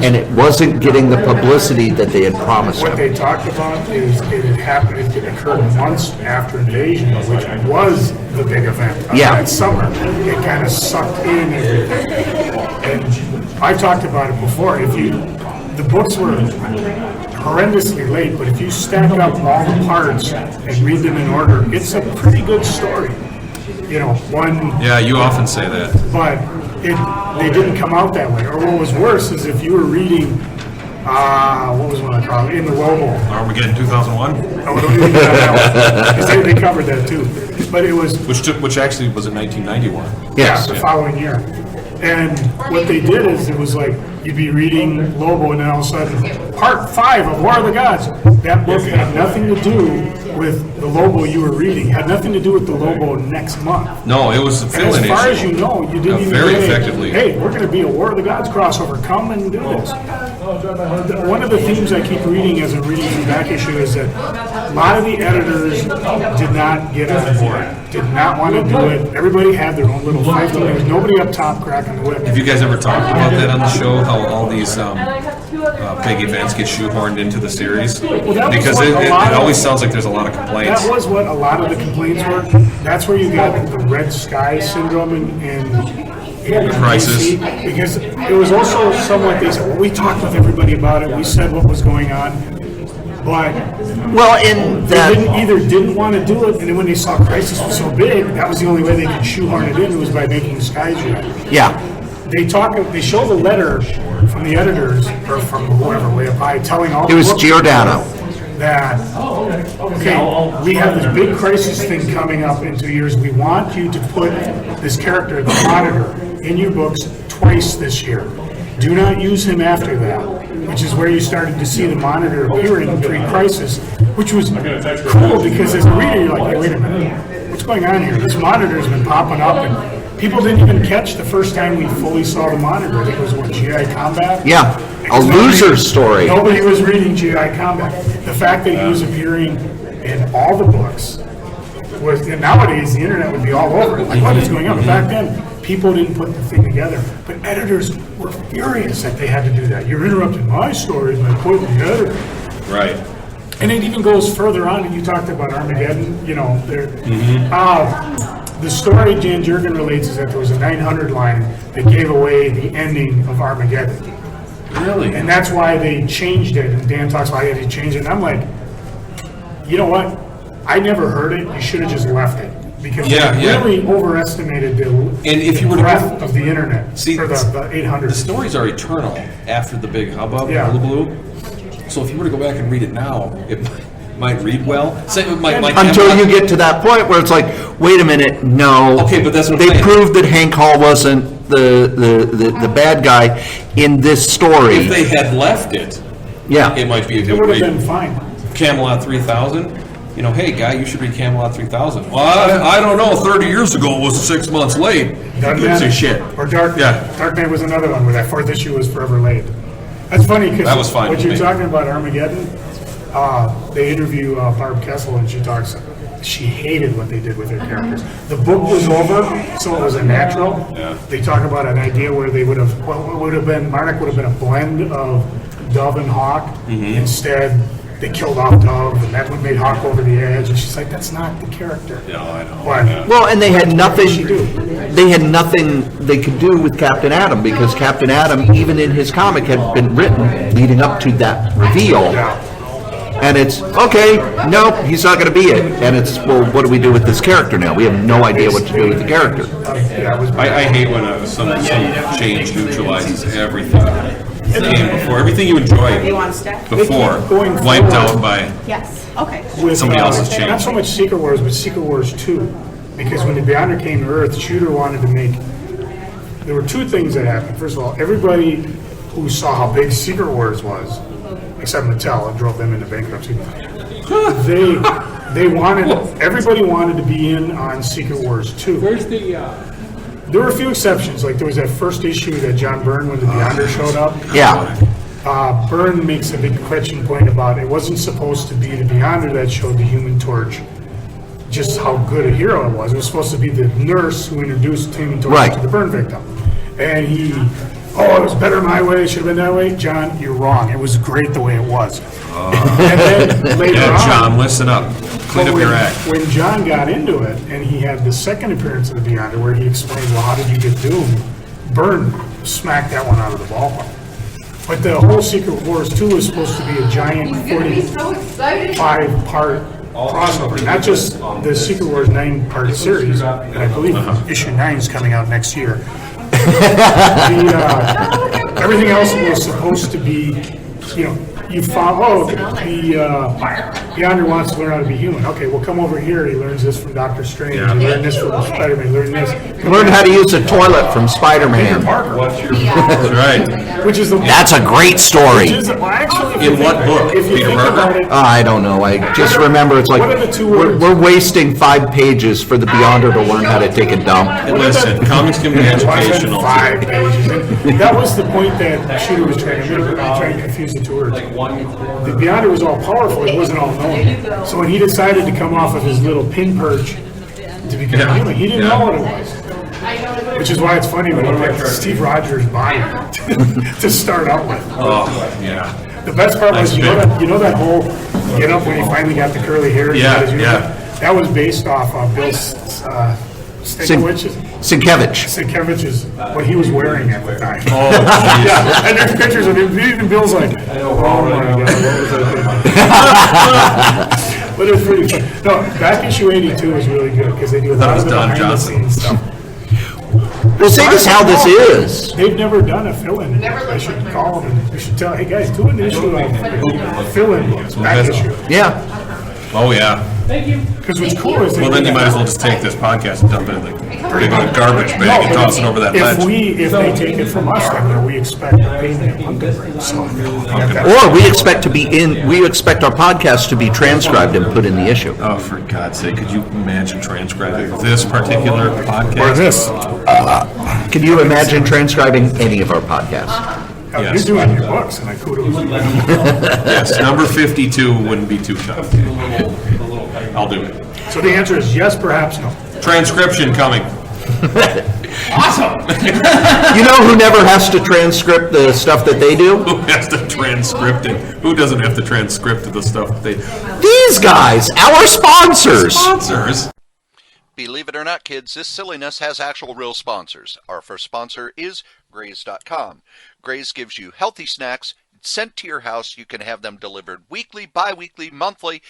and it wasn't getting the publicity that they had promised What him. they talked about is it had happened, it occurred months after Invasion, which was the big event of Yeah. that summer. It kind of sucked in everything. And I talked about it before. The books were horrendously late, but if you stack up all the parts and read them in order, it's a pretty good story. Yeah, you often say that. But they didn't come out that way. Or what was worse is if you were reading, what was one I called, In the Lobo. Armageddon 2001, Oh, don't even do that one. 'Cause they covered that too. But it was, which actually was in 1991. Yes. the following year. And what they did is it was like you'd be reading Lobo and then all of a sudden, part 5 of War of the Gods. That book had nothing to do with the Lobo you were reading, had nothing to do with the Lobo next month. No, it was a And fill-in as far issue. as you know, you didn't even Very say, effectively. hey, we're going to be a War of the Gods crossover. Come and do this. One of the themes I keep reading as I'm reading through back issue is that a lot of the editors did not get on board, did not want to do it. Everybody had their own little fight. There was nobody up top cracking the whip. Have you guys ever talked about that on the show? How all these big events get shoehorned into the series? that was Because what it a lot of- always sounds like there's a lot of complaints. That was what a lot of the complaints were. That's where you got the red sky syndrome in Crisis. DC, because it was also somewhat, they said, well, we talked with everybody about it, we said what was going on. But Well, in they that, didn't want to do it, and then when they saw Crisis was so big, that was the only way they could shoehorn it in, was by making Skies Red. yeah, They show the letter from the editors, or from whoever way up high, telling all it the was book Giordano. that, okay, we have this big Crisis thing coming up in 2 years. We want you to put this character, the Monitor, in your books twice this year. Do not use him after that, which is where you started to see the Monitor appearing pre-Crisis, which was cool because as a reader, you're like, hey, wait a minute, what's going on here? This Monitor's been popping up, and people didn't even catch the first time we fully saw the Monitor. I think it was what, GI Combat? Yeah, a loser story. Nobody was reading GI Combat. The fact that he was appearing in all the books was, and nowadays the internet would be all over it. Like, what is going on? But back then, people didn't put the thing together. But editors were furious that they had to do that. You're interrupting my stories by putting the editor. Right. And it even goes further on, and you talked about Armageddon, the story Jan Jurgen relates is that there was a 900 line that gave away the ending of Armageddon. Really? And that's why they changed it, and Dan talks about how they changed it, and I'm like, you know what? I never heard it, you should have just left it. Because they really overestimated the breadth of the internet for the 800. The stories are eternal after the big hubbub, hullabaloo. So if you were to go back and read it now, it might read well. Until you get to that point where it's like, wait a minute, no. Okay, but that's what they proved that Hank Hall wasn't the bad guy in this story. If they had left it, it might be a good It would have read. been fine. Camelot 3000. Hey guy, you should read Camelot 3000. Well, I don't know. 30 years ago it was 6 months late. Dark Gives a Knight, shit. or Dark Knight was another one where that fourth issue was forever late. That's funny That was because fine what with you're me. talking about Armageddon, they interview Barb Kessel and she talks, she hated what they did with their characters. The book was over, so it was a natural. Yeah. They talk about an idea where they would have, Marnik would have been a blend of Dove and Hawk. Instead, they killed off Dove, and that would made Hawk over the edge. And she's like, "That's not the character." No, I know. But, Well, and they had nothing. she do? They had nothing they could do with Captain Atom because Captain Atom, even in his comic, had been written leading up to that reveal. Yeah. And it's okay. Nope, he's not going to be it. And it's well, what do we do with this character now? We have no idea what to do with the character. Yeah, it was I hate when some change neutralizes everything that came before. Everything you enjoyed before going wiped forward. out by Yes, okay. with, Somebody else's change. Not so much Secret Wars, but Secret Wars 2. Because when the Beyonder came to Earth, Shooter wanted to make... There were two things that happened. First of all, everybody who saw how big Secret Wars was, except Mattel, it drove them into bankruptcy. Everybody wanted to be in on Secret Wars 2. There were a few exceptions, like there was that first issue that John Byrne, when the Beyonder showed up. Yeah. Byrne makes a big question point about it wasn't supposed to be the Beyonder that showed the Human Torch just how good a hero it was. It was supposed to be the nurse who introduced Human Torch to the burn victim. And it was better my way, it should have been that way. John, you're wrong. It was great the way it was. And then later on, John, listen up. Clean up your act. when John got into it, and he had the second appearance of the Beyonder where he explained, well, how did you get Doom? Byrne smacked that one out of the ballpark. But the whole Secret Wars 2 was supposed to be a giant 45-part crossover, not just the Secret Wars 9-part series, and I believe issue 9 is coming out next year. Everything else was supposed to be, you found, the Beyonder wants to learn how to be human. Okay, well, come over here. He learns this from Doctor Strange. He learned this from Spider-Man. He learned this. Learn how to use a toilet from Spider-Man. Parker. That's right. Which is the That's a great story. In what book? If you Peter think Parker? about it, I don't know. I just remember it's like What are the two words? we're wasting 5 pages for the Beyonder to learn how to take a dump. Hey, listen, comics can be educational. 5 pages. And that was the point that Shooter was trying to make, trying to confuse the two words. The Beyonder was all powerful, it wasn't all knowing. So when he decided to come off of his little pin perch to become human, he didn't know what it was. Which is why it's funny when he picked Steve Rogers' body to start out with. Oh, yeah. The best part was, you know that whole get up when he finally got the curly hair? Yeah, That was based off of Bill Sienkiewicz is what he was wearing at the time. Oh, Yeah, and there's pictures of him. Even Bill's like, oh my God, what was that thing? But it's pretty fun. No, back issue 82 is really good because they do a lot of the behind-the-scenes stuff. Well, see, this is how this is. They've never done a fill-in. I should call them and we should tell, hey guys, do an issue of fill-in books, back issue. Yeah. Oh, yeah. Because what's cool is Well, then you might as well just take this podcast and dump it in the big old garbage bag and toss it over that ledge. If they take it from us, then we expect to pay them pumpkin bread. So, Or we expect our podcast to be transcribed and put in the issue. Oh, for God's sake, could you imagine transcribing this particular podcast? or this. Can you imagine transcribing any of our podcasts? Yes. You're doing your books, and I kudos to you. Yes, number 52 wouldn't be too tough. I'll do it. So the answer is yes, perhaps no. Transcription coming. Awesome. You know who never has to transcript the stuff that they do? Who has to transcript it? Who doesn't have to transcript the stuff that they... These guys, our sponsors. Sponsors? Believe it or not, kids, this silliness has actual real sponsors. Our first sponsor is KRAY-Z.com. KRAY-Z gives you healthy snacks sent to your house. You can have them delivered weekly, bi-weekly, monthly,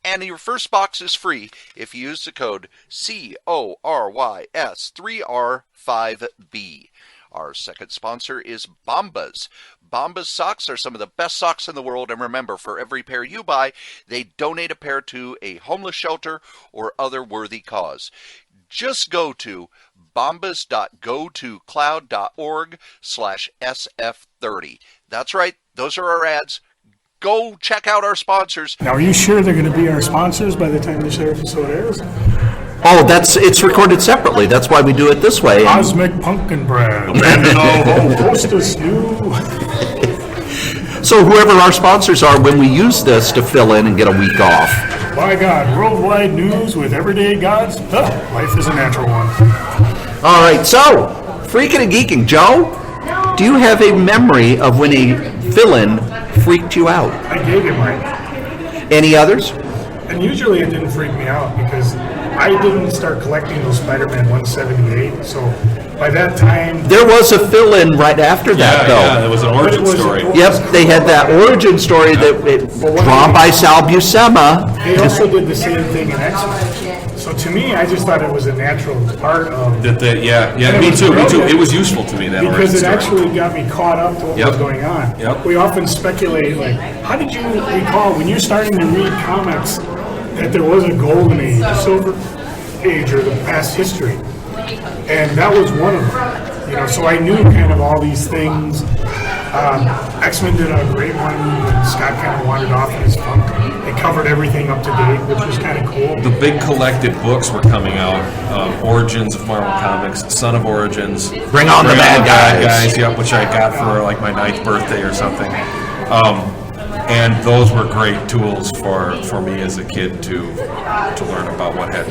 and your first box is free if you use the code CORYS3R5B. Our second sponsor is Bombas. Bombas socks are some of the best socks in the world, and remember, for every pair you buy, they donate a pair to a homeless shelter or other worthy cause. Just go to bombas.gotocloud.org/SF30. That's right, those are our ads. Go check out our sponsors. Now, are you sure they're going to be our sponsors by the time this episode airs? Oh, it's recorded separately. That's why we do it this way. Cosmic Pumpkin Bread. And hostess new. So whoever our sponsors are, when we use this to fill in and get a week off. By God, worldwide news with everyday gods. Life is a natural one. All right, so freaking and geeking. Joe, do you have a memory of when a fill-in freaked you out? I gave him right. Any others? And usually it didn't freak me out because I didn't start collecting those Spider-Man 178. So by that time... There was a fill-in right after that, though. Yeah, it was an origin story. Yep, they had that origin story drawn by Sal Buscema. They also did the same thing in X-Men. So to me, I just thought it was a natural part of... Me too. It was useful to me, that origin because it story. actually got me caught up to what was going on. Yep. We often speculate, like, how did you recall when you're starting to read comics that there was a golden age, a silver age, or the past history? And that was one of them. You know, so I knew kind of all these things. X-Men did a great one when Scott kind of wandered off in his funk. They covered everything up to date, which was kind of cool. The big collected books were coming out. Origins of Marvel Comics, Son of Origins. Bring on the bad guys. Yep, which I got for like my 9th birthday or something. And those were great tools for me as a kid to learn about what had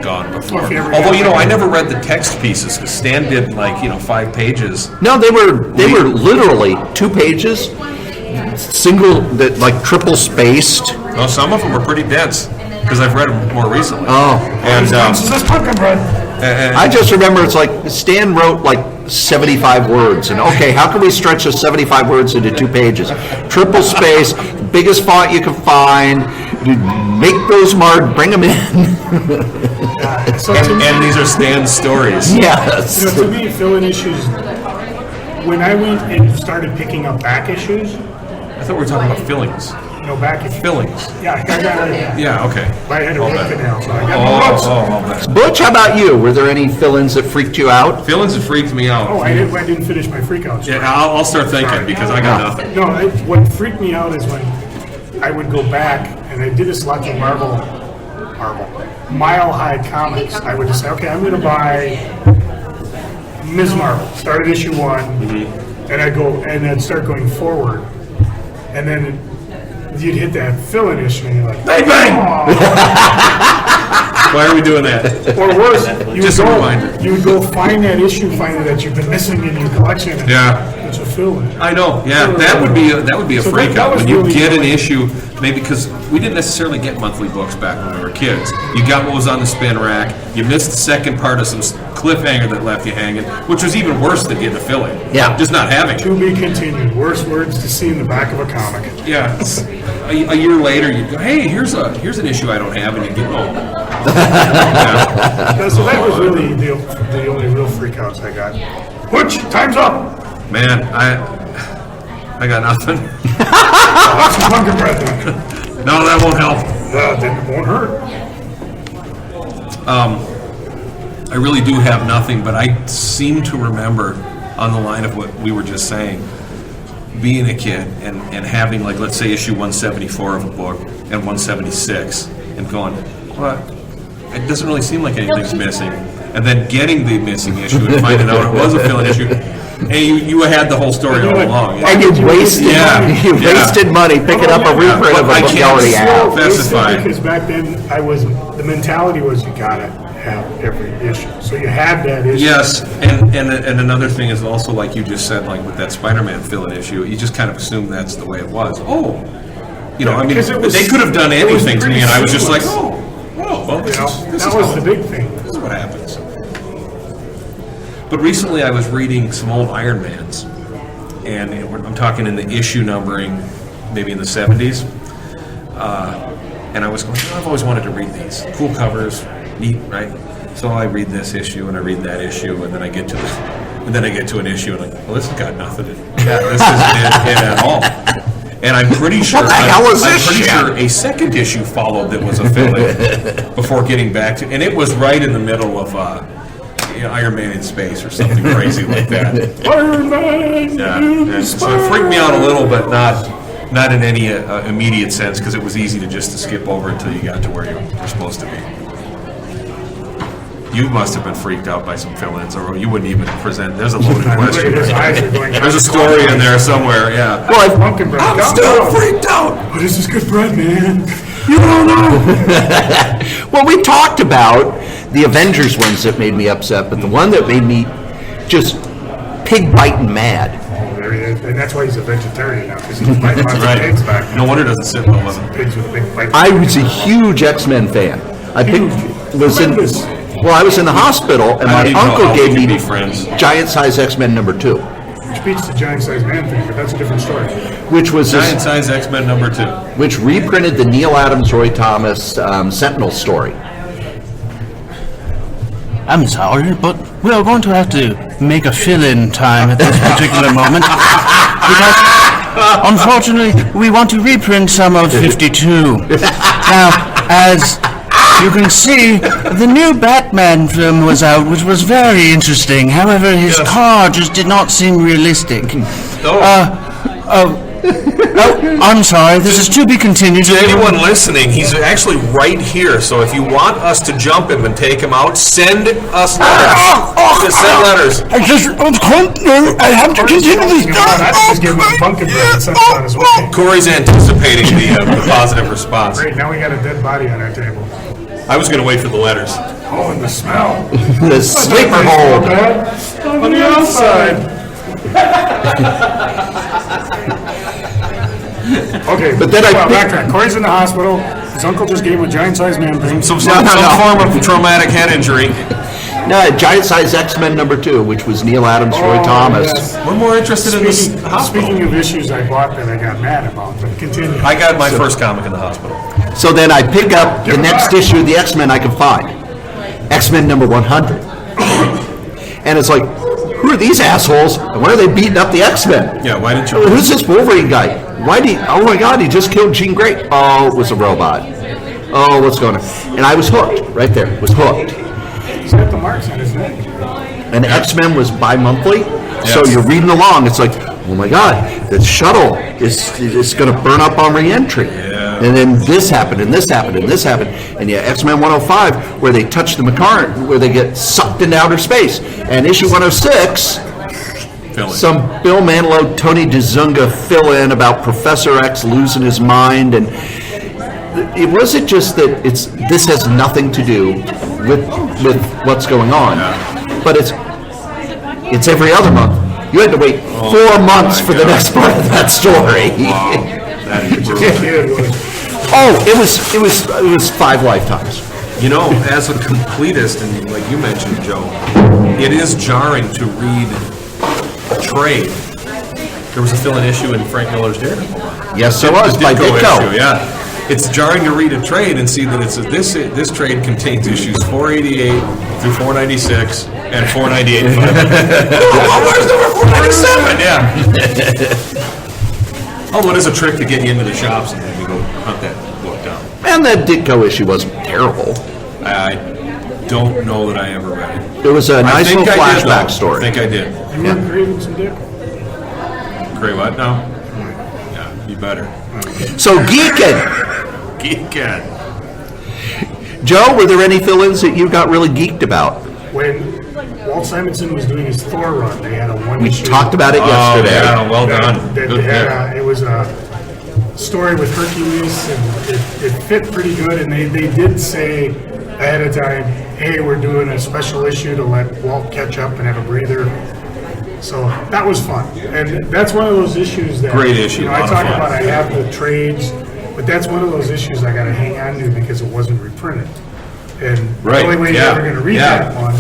gone before. Although, I never read the text pieces because Stan did 5 pages. No, they were literally 2 pages, triple spaced. Well, some of them were pretty dense because I've read them more recently. Oh, And this pumpkin bread. I just remember it's like Stan wrote 75 words, and okay, how can we stretch those 75 words into 2 pages? Triple space, biggest font you can find. Make those marked, bring them in. And these are Stan's stories. Yes. To me, fill-in issues. When I went and started picking up back issues. I thought we were talking about fillings. No, back issues. Fillings. Yeah, I got it. Yeah, okay. But I had a root canal, so I got my roots. Butch, how about you? Were there any fill-ins that freaked you out? Fillings that freaked me out. Oh, I didn't finish my freak out story. Yeah, I'll start thinking because I got nothing. No, what freaked me out is when I would go back, and I did this a lot with Marvel Mile High Comics. I would just say, okay, I'm going to buy Ms. Marvel. Started issue 1, and I'd start going forward, and then you'd hit that fill-in issue, and you're like, bang, bang! Why are we doing that? Or worse, Just a reminder. you would go find that issue finally that you've been missing in your collection. And Yeah. it's a fill-in. I know, yeah, that would be a So freak that out was when you really get an good. issue, maybe because we didn't necessarily get monthly books back when we were kids. You got what was on the spin rack, you missed the second part of some cliffhanger that left you hanging, which was even worse than getting a fill-in. Yeah. Just not having it. To be continued. Worst words to see in the back of a comic. Yeah. A year later, you go, hey, here's an issue I don't have, and you get home. Yeah. So that was really the only real freakouts I got. Butch, time's up. Man, I got nothing. Have some pumpkin bread then. No, that won't help. Then it won't hurt. I really do have nothing, but I seem to remember, on the line of what we were just saying, being a kid and having, like, let's say issue 174 of a book and 176 and going, what? It doesn't really seem like anything's missing. And then getting the missing issue and finding out it was a fill-in issue. And you had the whole story all along. And you wasted wasted money picking up a reprint of a I book you can't already have. specify. Because back then, the mentality was you gotta have every issue. So you had that issue. Yes, and another thing is also, like you just said, like with that Spider-Man fill-in issue, you just kind of assume that's the way it was. Oh, I mean, because it was- they could have done it was anything to me, and I was just like, pretty oh, well, this That is was how- the big thing. This is what happens. But recently I was reading some old Iron Mans, and I'm talking in the issue numbering, maybe in the 70s, and I was going, I've always wanted to read these. Cool covers, neat, right? So I read this issue, and I read that issue, and then I get to an issue, and I'm like, well, this has got nothing. This isn't it at all. And I'm pretty sure What the hell is I'm this pretty shit? sure a second issue followed that was a fill-in before getting back to, and it was right in the middle of Iron Man in space or something crazy like that. Iron Man Yeah, in and so it freaked me out a little, but not in any immediate sense, because it was easy to just to skip over until you got to where you were supposed to be. You must have been freaked out by some fill-ins, or you wouldn't even present. There's a loaded question. His eyes are going. There's a story in there somewhere. Yeah. Well, Pumpkin bread. I'm Calm still down. freaked out. Oh, this is good bread, man. You don't know. well, we talked about the Avengers ones that made me upset, but the one that made me just pig biting mad. Oh, there he is. And that's why he's a vegetarian now, because he's biting lots of pigs Right. back. No wonder it doesn't sit well with him. Pigs with a big bite. I was a huge X-Men fan. I was in the hospital, and I my don't even know uncle how we gave can me be friends. Giant Size X-Men #2, Which beats the giant-sized man thing, but that's a different story. which was Giant size X-Men #2. which reprinted the Neil Adams, Roy Thomas Sentinel story. I'm sorry, but we are going to have to make a fill-in time at this particular moment because, unfortunately, we want to reprint some of 52. Now, as you can see, the new Batman film was out, which was very interesting. However, his car just did not seem realistic. I'm sorry, this is to be continued. To anyone listening, he's actually right here. So if you want us to jump him and take him out, send us letters. Just send letters. I have to continue this. I just give him a pumpkin bread and sent on his way. Corey's anticipating the positive response. Great, now we got a dead body on our table. I was going to wait for the letters. Oh, and the smell. The sleeper hold. On the outside. Okay, But then I backtrack. Corey's in the hospital. His uncle just gave him a giant-sized man thing. Some No. form of traumatic head injury. No, Giant Size X-Men #2, which was Neil Adams, Roy Thomas. Yes. We're more interested in this hospital. Speaking of issues I bought that I got mad about, but continue. I got my first comic in the hospital. So then I pick up the next issue of the X-Men I can find. X-Men #100. And it's like, who are these assholes? And why are they beating up the X-Men? Yeah, why didn't you? Who's this Wolverine guy? Oh my God, he just killed Jean Grey. Oh, it was a robot. Oh, what's going on? And I was hooked, right there, was hooked. He's got the marks on his neck. And X-Men was bi-monthly, so Yes. you're reading along, it's like, oh my God, the shuttle is going to burn up on re-entry. Yeah. And then this happened, and this happened, and this happened. And yeah, X-Men 105, where they touch the Macaron, where they get sucked into outer space. And issue 106, Fill in. some Bill Manilow, Tony DeZunga fill-in about Professor X losing his mind, and it wasn't just that this has nothing to do with what's going on, but it's every other month. You had to wait 4 months for the next part of that story. Wow. That is brutal. Oh, it was 5 lifetimes. You know, as a completist, and like you mentioned, Joe, it is jarring to read a trade. There was a fill-in issue in Frank Miller's Daredevil. Yes, there was, by Ditko. Issue, yeah. It's jarring to read a trade and see that this trade contains issues 488 through 496 and 498. Oh, where's number 497? Yeah. Although it is a trick to get you into the shops and then you go hunt that book down. And that Ditko issue wasn't terrible. I don't know that I ever read it. There was a nice little flashback story. I think I did. You weren't creating some dick? Gray what now? Yeah, you better. So Geekin. Joe, were there any fill-ins that you got really geeked about? When Walt Simonson was doing his Thor run, they had a one We issue. talked about it yesterday. Yeah, well done. It was a story with Hercules, and it fit pretty good. And they did say ahead of time, hey, we're doing a special issue to let Walt catch up and have a breather. So that was fun. And that's one of those issues that... Great issue, I lot of talk fun. about I have the trades, but that's one of those issues I got to hang on to because it wasn't reprinted. And Right, the only way yeah, you're ever going to read yeah. that one.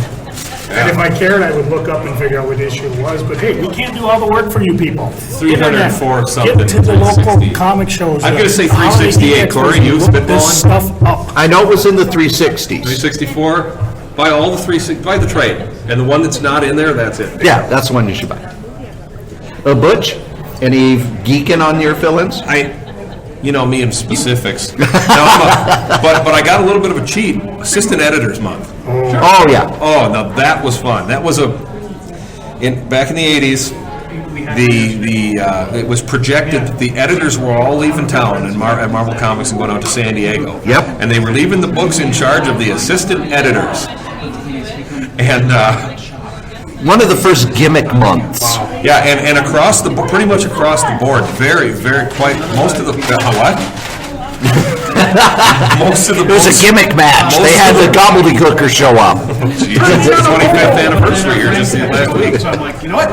And if I cared, I would look up and figure out what issue it was. But hey, we can't do all the work for you people. 304 something, Get to the local 360. comic shows. I'm gonna say Holiday 368, Geek Cory, Expos, you look spitballing? this stuff up. I know it was in the 360s. 364. Buy all the buy the trade, and the one that's not in there, that's it. Yeah, that's the one you should buy. Butch, any geeking on your fill-ins? You know me in specifics. No, but I got a little bit of a cheat. Assistant Editors Month. Oh, yeah. Oh, now that was fun. That was back in the 80s. It was projected that the editors were all leaving town at Marvel Comics and going out to San Diego. Yep. And they were leaving the books in charge of the assistant editors. And One of the first gimmick months. yeah, and pretty much across the board, very, very quite most of the what? Most of the It was a gimmick match. They had the gobbledygooker show up. Jeez, it's the 25th anniversary here just last week. So I'm like, you know what?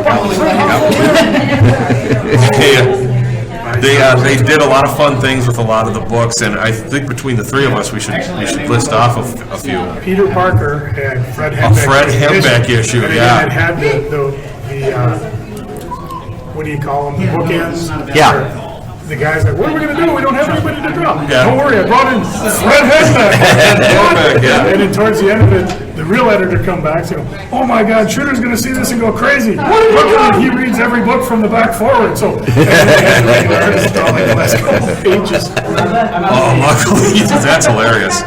They did a lot of fun things with a lot of the books, and I think between the three of us, we should list off a few. Peter Parker had Fred A Hembeck. Fred Hembeck issue, And yeah. it had the what do you call them? The bookends. Yeah. Where the guy's like, what are we going to do? We don't have anybody to draw. Yeah. Don't worry, I brought in Fred Hembeck. Hembeck, yeah. And then towards the end of it, the real editor come back and go, oh my God, Shooter's going to see this and go crazy. Look at him. He reads every book from the back forward. So, and the artist draw like the last couple of pages. Oh, luckily, that's hilarious.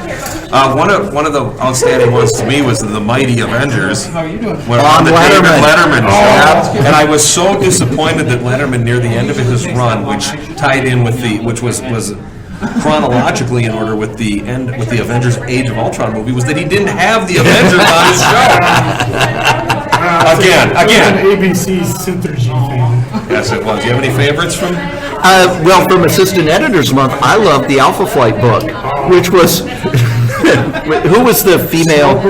One of the outstanding ones to me was the Mighty Avengers. When on the David Letterman show. And I was so disappointed that Letterman, near the end of his run, which tied in with which was chronologically in order with the Avengers Age of Ultron movie, was that he didn't have the Avengers on his show. Again. An ABC Synthergy thing. Yes, it was. Do you have any favorites from? Well, from Assistant Editors Month, I loved the Alpha Flight book, which was... Who was the female?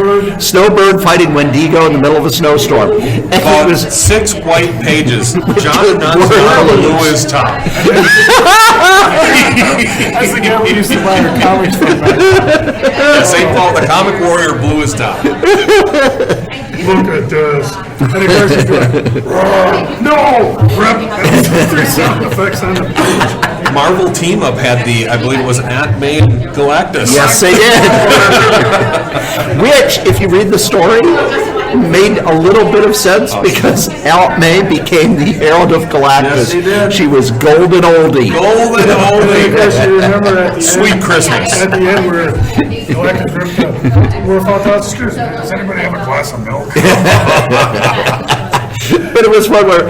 Snowbird fighting Wendigo in the middle of a snowstorm. And it was 6 white pages. John Dunsmore blew his top. That's the guy we used to buy our comics from back then. St. Paul, the comic warrior, blew his top. Look at this. And the guy's just going, no! Rep. And there's sound effects on the page. Marvel Team Up had I believe it was Aunt May and Galactus. Yes, they did. Which, if you read the story, made a little bit of sense because Aunt May became the Herald of Galactus. Yes, she did. She was golden oldie. Golden oldie. Because you remember at the Sweet end, Christmas. At the end where Galactus ripped up, we're about to screw. Does anybody have a glass of milk? But it was one where,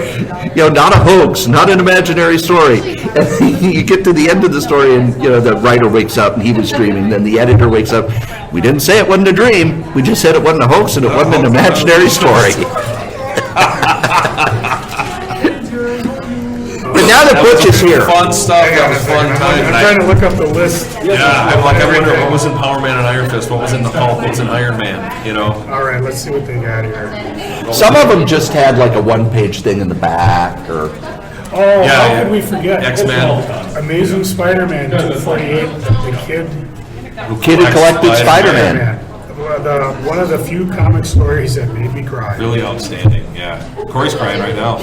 not a hoax, not an imaginary story. And you get to the end of the story and, the writer wakes up and he was dreaming. Then the editor wakes up. We didn't say it wasn't a dream. We just said it wasn't a hoax and it wasn't an imaginary story. But now that Butch is here. Fun stuff. That was fun time. I'm trying to look up the list. Yeah, I'm like, I wonder what was in Power Man and Iron Fist, what was in the Hulk, what was in Iron Man, you know? All right, let's see what they got here. Some of them just had like a one-page thing in the back, or Oh, Yeah, how yeah. could we forget? X-Men. Amazing Spider-Man 248, the kid. Kid Who Collected Spider-Man. One of the few comic stories that made me cry. Really outstanding, yeah. Corey's crying right now.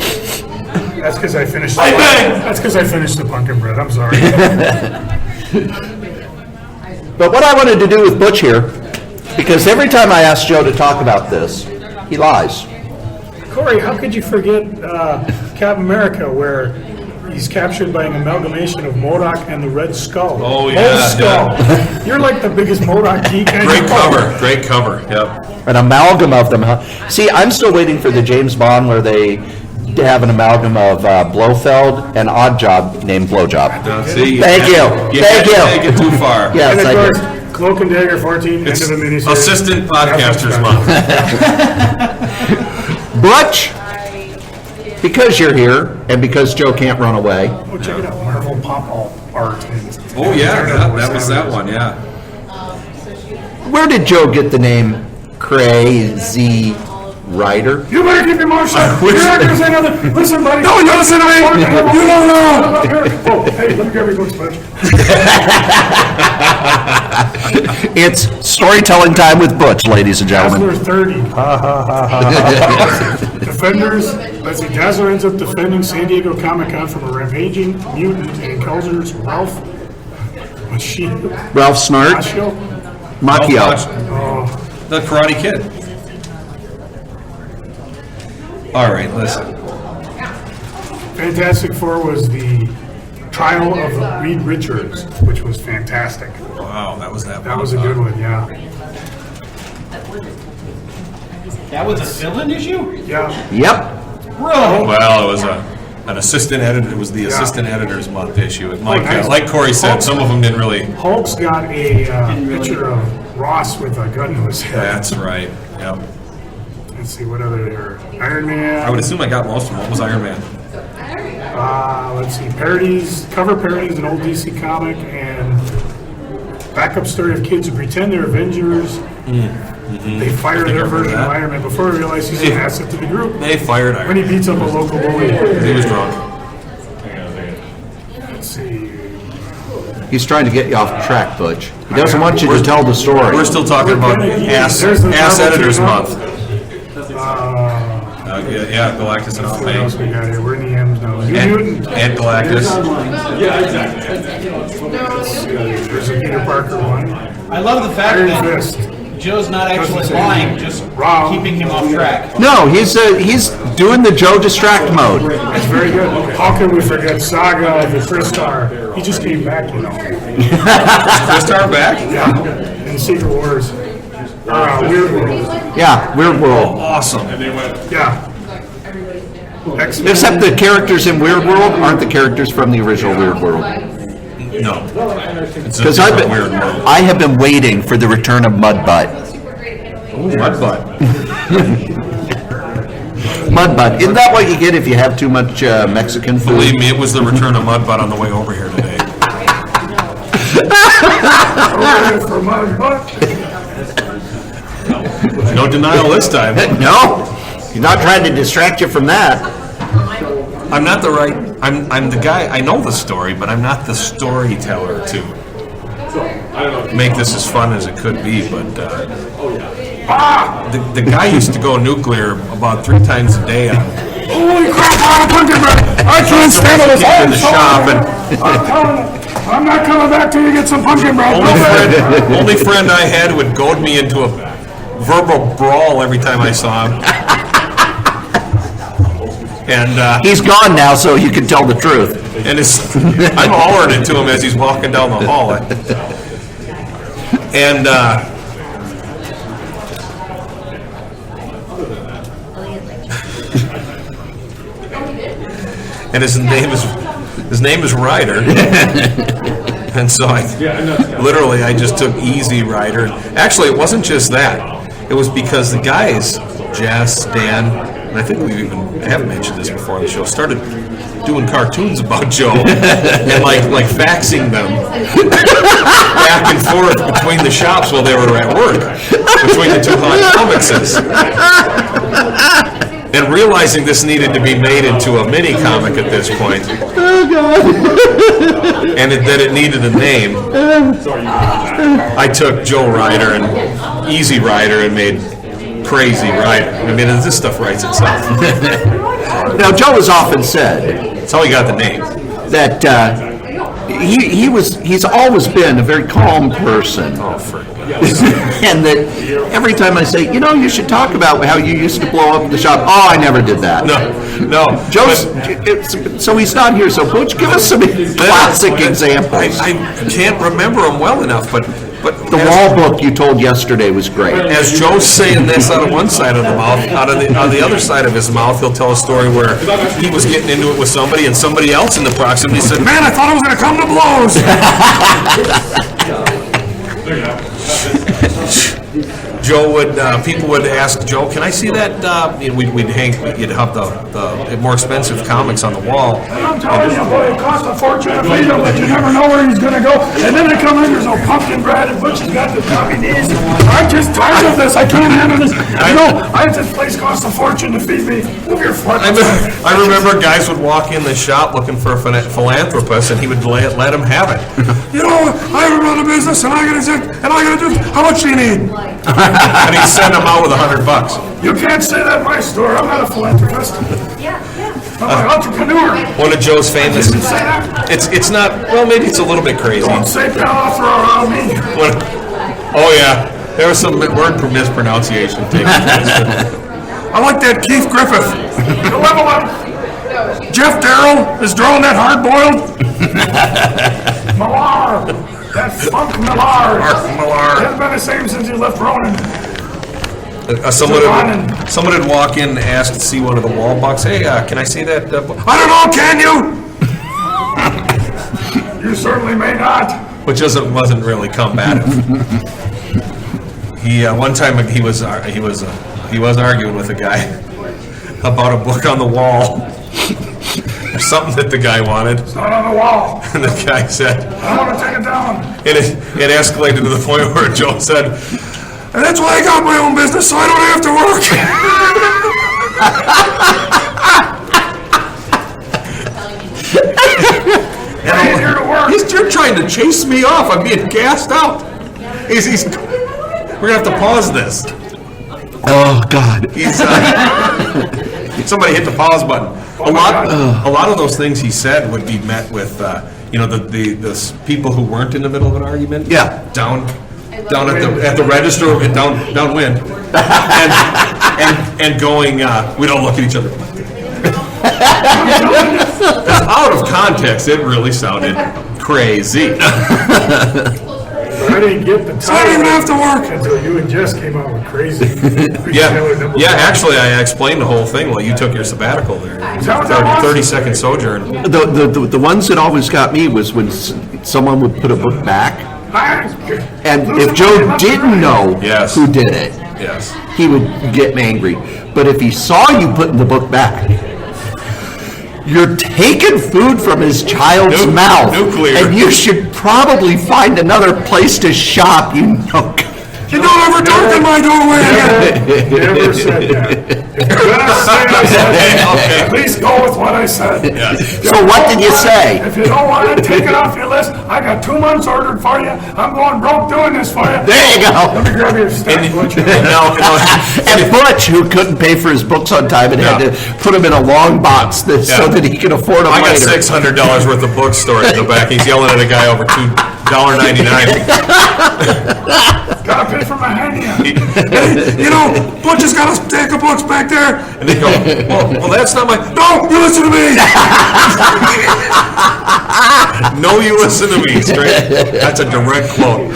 That's because I finished. Bang, bang! That's because I finished the pumpkin bread. I'm sorry. But what I wanted to do with Butch here, because every time I ask Joe to talk about this, he lies. Corey, how could you forget Captain America, where he's captured by an amalgamation of MODOK and the Red Skull? Oh, Red yeah, Skull. You're like the biggest MODOK geek I Great know. cover, great cover, yep. An amalgam of them. Huh? See, I'm still waiting for the James Bond where they have an amalgam of Blofeld and Oddjob named Blowjob. See, Thank you. Thank you. Take it too far. And Yes, of I course, did. Cloak and Dagger 14, It's end of the miniseries. Assistant Podcaster's Month. Butch, because you're here and because Joe can't run away, Oh, check it out, Marvel Pop Art. Oh, yeah, that was that one, yeah. where did Joe get the name KRAY-Z Rider? You better keep your mouth shut. wish- You're not going to say nothing. Listen, buddy. No, you listen to me. You don't know. Oh, hey, let me grab your books, Butch. It's storytelling time with Butch, ladies and gentlemen. Dazzler 30. Defenders. Let's see. Dazzler ends up defending San Diego Comic-Con from a rampaging mutant and Kelzer's Ralph Ralph Snart, Macchio. The Karate Kid. All right, listen. Fantastic Four was the trial of Reed Richards, which was fantastic. Wow, that was that. That was a good one, yeah. That was a fill-in issue? Yeah. Yep. Well, it was an assistant editor. It was the assistant editor's month issue. And like Corey said, some of them didn't really. Hulk's got a picture of Ross with a gun to his head. That's right. Yep. Let's see, what other there? Iron Man. I would assume I got most of them. What was Iron Man? Let's see, parodies, cover parodies, an old DC comic, and backup story of kids who pretend they're Avengers. They fire their version of Iron Man before they realize he's an asset to the group. They fired When Iron he Man. beats up a local bully. He was drunk. Let's see. He's trying to get you off track, Butch. He doesn't want you to tell the story. We're still talking about Ass Editor's Month. Yeah, Galactus and Aunt What else we May. got here? We're in the M's now. New Mutant. And Galactus. There's a Peter Parker one. I love the fact Iron that Fist. Joe's not actually Doesn't say lying, anything. just Wrong. keeping him off track. No, he's doing the Joe distract mode. That's very good. How can we forget Saga, the Crystar? He just came back, you know. Crystar back? Yeah. In Secret Wars. Weird World. Yeah, Weird World. Awesome. Yeah. X-Men. Except the characters in Weird World aren't the characters from the original Weird World. No. It's a Because different Weird World. I have been waiting for the return of Mudbutt. Mudbutt. Mudbutt. Isn't that what you get if you have too much Mexican food? Believe me, it was the return of Mudbutt on the way over here today. For Mudbutt. No denial this time. No, he's not trying to distract you from that. I'm not the right. I'm the guy. I know the story, but I'm not the storyteller to make this as fun as it could be. But the guy used to go nuclear about 3 times a day on Holy crap, I'm pumpkin bread. I can't stand it. in the shop, and I'm not coming back till you get some pumpkin bread. only friend I had would goad me into a verbal brawl every time I saw him. And He's gone now, so you can tell the truth. and I'm hollering it to him as he's walking down the hall. And and his name is Ryder. And so I just took Easy Rider. Actually, it wasn't just that. It was because the guys, Jess, Dan, and I think we even have mentioned this before on the show, started doing cartoons about Joe and like faxing them back and forth between the shops while they were at work, between the two hot comics. And realizing this needed to be made into a mini comic at this point, and that it needed a name, I took Joe Ryder and Easy Rider and made KRAY-Z Rider. I mean, this stuff writes itself. Now, Joe has often said That's how he got the name. that he's always been a very calm person. Oh, for And that every time I say, you should talk about how you used to blow up the shop. Oh, I never did that. No. Joe's, so he's not here. So Butch, give us some classic examples. I can't remember them well enough, but The wall book you told yesterday was great. as Joe's saying this out of one side of the mouth, on the other side of his mouth, he'll tell a story where he was getting into it with somebody, and somebody else in the proximity said, "Man, I thought it was going to come to blows." Joe would, people would ask Joe, "Can I see that?" You'd have the more expensive comics on the wall. I'm telling you, boy, it costs a fortune to feed him, but you never know where he's gonna go. And then they come in, there's no pumpkin bread, and Butch has got the copy knees. I'm just tired of this. I can't handle this. This place costs a fortune to feed me. Move your foot. I remember guys would walk in the shop looking for a philanthropist, and he would let him have it. I run a business, and I gotta do. How much do you need? And he'd send them out with $100. You can't say that in my store. I'm not a philanthropist. I'm an entrepreneur. One of Joe's famous. Say that. It's not. Well, maybe it's a little bit crazy. Don't say Palafra around me. Oh yeah, there was some word mispronunciation taken place. I like that Keith Griffith. The level up. Jeff Darrell is drawing that hard-boiled. Millar. That funk Millar. Millar. Hasn't been the same since you left Ronan. Someone would walk in and ask to see one of the wall bucks. Hey, can I see that? I don't know. Can you? You certainly may not. Which wasn't really combative. He one time he was arguing with a guy about a book on the wall. Or something that the guy wanted. It's not on the wall. And the guy said, I want to take it down. It escalated to the point where Joe said, and that's why I got my own business, so I don't have to work. He's here to work. You're trying to chase me off. I'm being gassed out. We're going to have to pause this. Oh, God. Somebody hit the pause button. A lot of those things he said would be met with, the people who weren't in the middle of an argument. Yeah. Down at the register downwind, and going. We don't look at each other. Out of context, it really sounded crazy. I didn't get the time. So I didn't even have to work until you and Jess came out with KRAY-Z. Yeah. Actually, I explained the whole thing while you took your sabbatical there. 30-second sojourn. The ones that always got me was when someone would put a book back, and if Joe didn't know who did it, he would get angry. But if he saw you putting the book back, you're taking food from his child's mouth, and you should probably find another place to shop. You don't ever darken my doorway again. Never said that. If you're gonna say I said that, at least go with what I said. So what did you say? If you don't want to take it off your list, I got 2 months ordered for you. I'm going broke doing this for you. There you go. Let me grab your stack, Butch. And Butch, who couldn't pay for his books on time and had to put them in a long box so that he could afford them later. I got $600 worth of books stored in the back. He's yelling at a guy over $2.99. Gotta pay for my handy. Butch has got a stack of books back there. And they go, well, that's not my... No, you listen to me. No, you listen to me. Straight. That's a direct quote.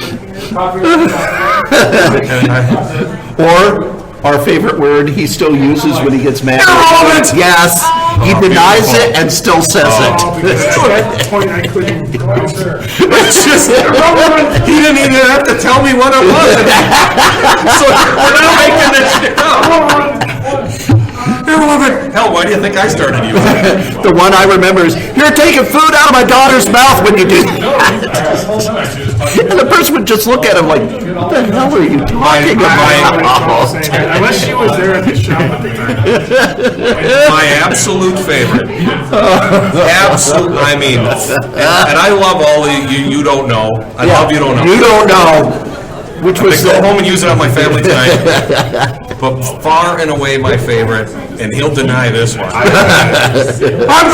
Or our favorite word he still uses when he gets mad. Irrelevant! Yes, he denies it and still says it. At the point I couldn't go out there. It's just irrelevant. He didn't even have to tell me what it was. So we're not making this shit up. Irrelevant. Hell, why do you think I started using it? The one I remember is, "You're taking food out of my daughter's mouth when you do that." And the person would just look at him like, "What the hell are you talking about?" Unless she was there at the shop at the time. My absolute favorite. Absolute, I mean, and I love all the you don't know. I love you don't know. You don't know. Which was go home and use it on my family tonight. But far and away my favorite, and he'll deny this one. I'm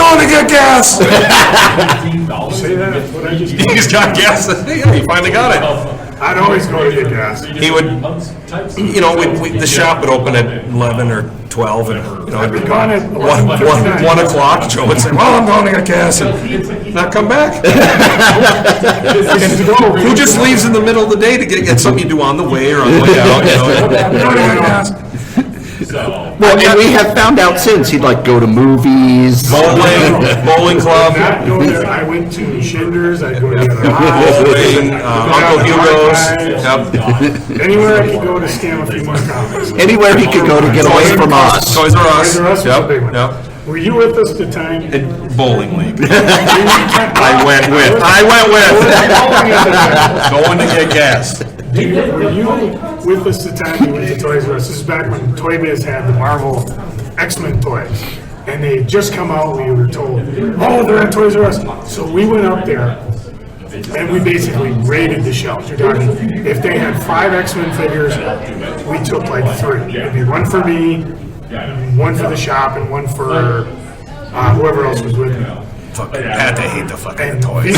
going to get gas. Say that. What I just He's got gas. Yeah, he finally got it. I'd always go to get gas. He would, the shop would open at 11 or 12, and I'd be gone at 1 o'clock. Joe would say, "Well, I'm going to get gas," and not come back. Who just leaves in the middle of the day to get something you do on the way or on the way out? Well, and we have found out since he'd like go to movies, bowling club. I went to Schindler's. I'd go to the other Bowling, Uncle Hugo's. Anywhere I could go to scam a few more comics. anywhere he could go to get away from us. Toys R Us. Toys R Us was a big one. Yep. Were you with us at the time? Bowling league. I went with. Going to get gas. Were you with us the time we went to Toys R Us? This is back when Toy Biz had the Marvel X-Men toys. And they had just come out, we were told, "Oh, they're at Toys R Us." So we went up there, and we basically raided the shelves. You're talking, if they had 5 X-Men figures, we took like 3. It'd be 1 for me, 1 for the shop, and 1 for whoever else was with me. Fucking had to hate the fucking And toys.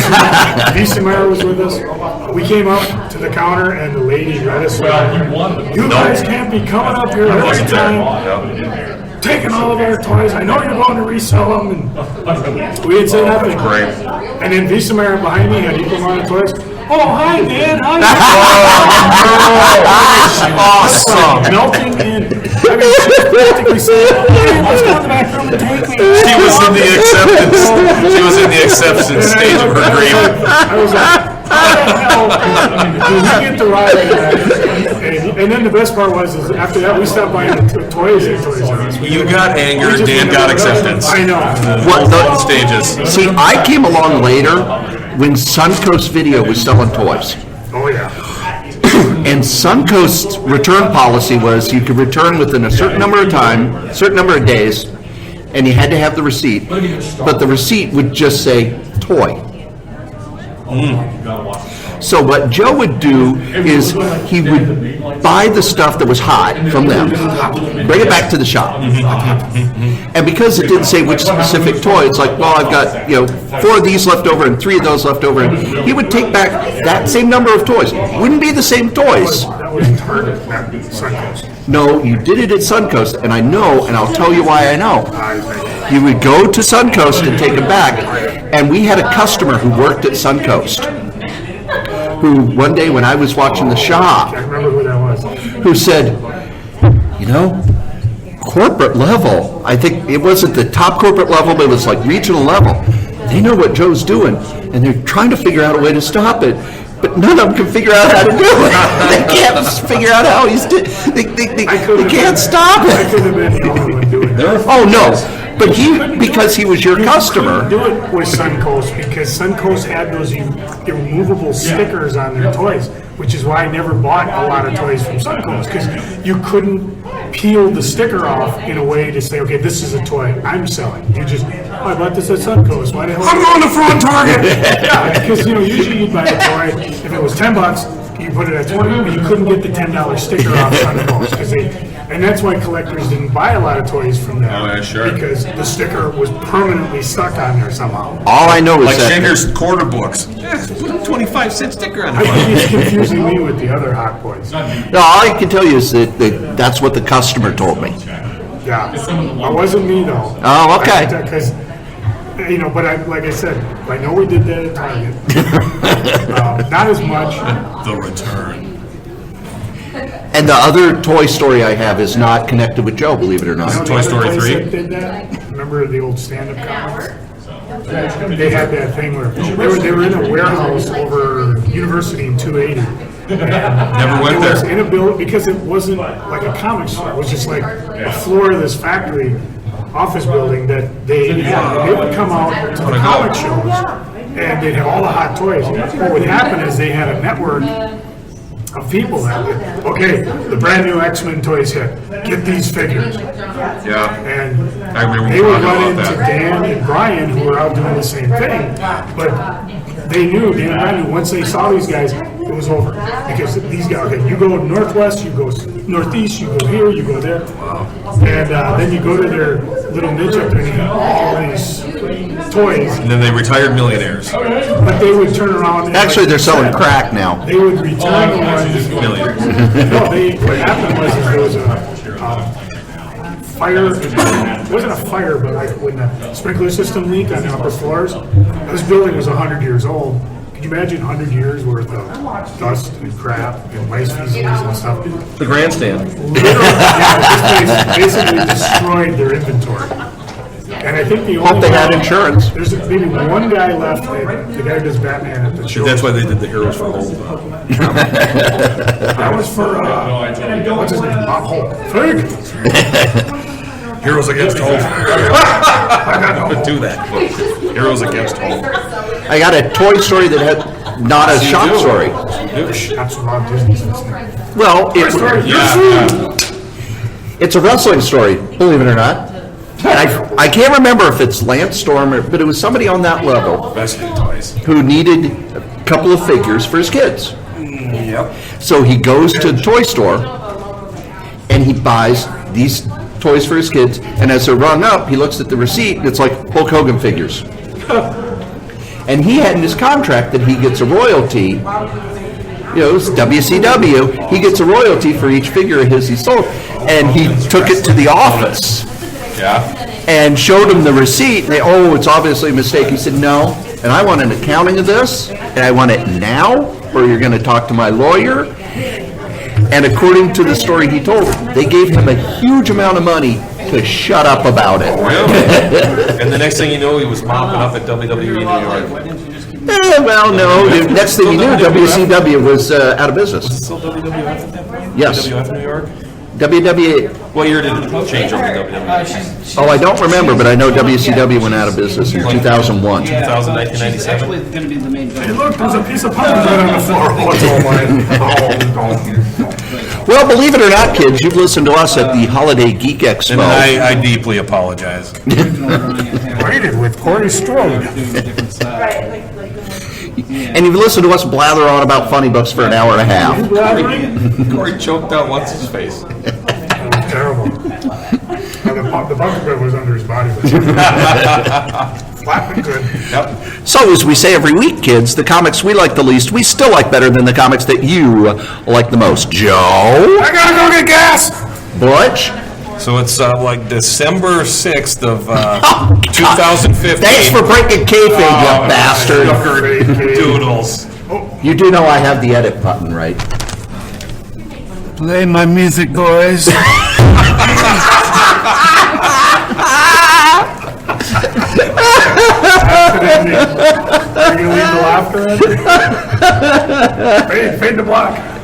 Visa Meyer was with us. We came up to the counter, and the lady read us. "You guys can't be coming up here every time, taking all of our toys. I know you're going to resell them." And we had said nothing. Great. And then Visa Meyer behind me had equal amount of toys. "Oh, hi, Dan. Hi." Awesome. Melting in. I mean, she practically said, "Hey, let's go in the back room and take me." She was in the acceptance. She was in the acceptance stage of her dream. I was like, "How the hell did we get the ride?" And then the best part was, is after that, we stopped buying the toys at Toys R Us. You got anger, We just Dan went got to the acceptance. I know. What the Stages. See, I came along later when Suncoast Video was selling toys. Oh, yeah. And Suncoast's return policy was you could return within a certain number of certain number of days, and you had to have the receipt. But the receipt would just say toy. So what Joe would do is he would buy the stuff that was hot from them, bring it back to the shop. And because it didn't say which specific toy, it's like, well, I've got 4 of these left over and 3 of those left over. And he would take back that same number of toys. Wouldn't be the same toys. That was Target, not Suncoast. No, you did it at Suncoast, and I know, and I'll tell you why I know. You would go to Suncoast and take them back, and we had a customer who worked at Suncoast, who one day when I was watching the shop, I remember who that was. who said, corporate level, I think it wasn't the top corporate level, but it was like regional level. They know what Joe's doing, and they're trying to figure out a way to stop it. But none of them can figure out how to do it. They can't figure out how he's doing. They can't stop I it. could have been the only one doing that. Oh no! But because he was your customer. Do it with Suncoast because Suncoast had those removable stickers on their toys, which is why I never bought a lot of toys from Suncoast because you couldn't peel the sticker off in a way to say, okay, this is a toy I'm selling. You just, I bought this at Suncoast. Why the hell? I'm going to front Target. Yeah, because usually you'd buy a toy if it was $10, you put it at 20, but you couldn't get the $10 sticker off Suncoast because and that's why collectors didn't buy a lot of toys from them. Oh, yeah, sure. Because the sticker was permanently stuck on there somehow. All I know is Like that Shinger's quarter books. Yeah, put a 25-cent sticker on I it. think he's confusing me with the other Hot Boys. no, all I can tell you is that that's what the customer told me. Yeah, it wasn't me though. Oh, okay. Because, but like I said, I know we did that at Target. Not as much. The return. And the other toy story I have is not connected with Joe, believe it or not. Toy Story 3? That did that? Remember the old stand-up comics? They had that thing where they were in a warehouse over University in 280. Never went It was there. in a building because it wasn't like a comic store. It was just like a floor of this factory office building that they would come out to the comic shows and they'd have all the hot toys. What would happen is they had a network of people that would, okay, the brand new X-Men toys hit, get these figures. Yeah. And I remember they would talking run about into that. Dan and Brian who were out doing the same thing. But they knew, Dan and Brian knew, once they saw these guys, it was over. Because these guys, okay, you go northwest, you go northeast, you go here, you go there. And then you go to their little niche up there and you have all these toys. And then they retired millionaires. But they would turn around. And Actually, they're selling crack now. They would return the ones. Millionaires. No, what happened was there was a fire. It wasn't a fire, but like when the sprinkler system leaked on the upper floors. This building was 100 years old. Could you imagine 100 years worth of dust and crap and mice feces and stuff? The grandstand. Literally, yeah, this place basically destroyed their inventory. And I think the only Hope they had guy- insurance. There's maybe one guy left, the guy who does Batman at the show. That's why they did the Heroes for Home. That was for, what's his name, Bob Hope. Fig! Heroes Against Home. I got no Do that. Heroes Against Home. I got a toy story that had not a shop story. That's Rob Disney's name. Well, it's a wrestling story, believe it or not. And I can't remember if it's Lance Storm, but it was somebody on that level Best toys. who needed a couple of figures for his kids. Yep. So he goes to the toy store and he buys these toys for his kids. And as they're rung up, he looks at the receipt and it's like Hulk Hogan figures. And he had in his contract that he gets a royalty. You know, it's WCW. He gets a royalty for each figure of his he sold. And he took it to the office Yeah. and showed him the receipt. And they, oh, it's obviously a mistake. He said, no, and I want an accounting of this, and I want it now, or you're going to talk to my lawyer. And according to the story he told, they gave him a huge amount of money to shut up about it. Really? And the next thing you know, he was mopping up at WWE New York. Well, no, the next thing you knew, WCW was out of business. Still WWF? Yes. WWF New York? WWE, What year did it change over to WWE? oh, I don't remember, but I know WCW went out of business in 2001. 1997? Going to be the main Hey, look, there's a piece of pie right on the floor. What's all mine? Well, believe it or not, kids, you've listened to us at the Holiday Geek Expo. And I deeply apologize. Rated with Corey Strode. And you've listened to us blather on about funny books for an hour and a half. Corey choked out what's his face. Terrible. The bug was under his body. Flat but good. Yep. So, as we say every week, kids, the comics we like the least, we still like better than the comics that you like the most. Joe? I gotta go get gas! Butch? So it's like December 6th of 2015. Thanks for breaking kayfabe, you bastard. Doodles. You do know I have the edit button, right? Play my music, boys. Are you gonna leave the laughter in? Fade to black.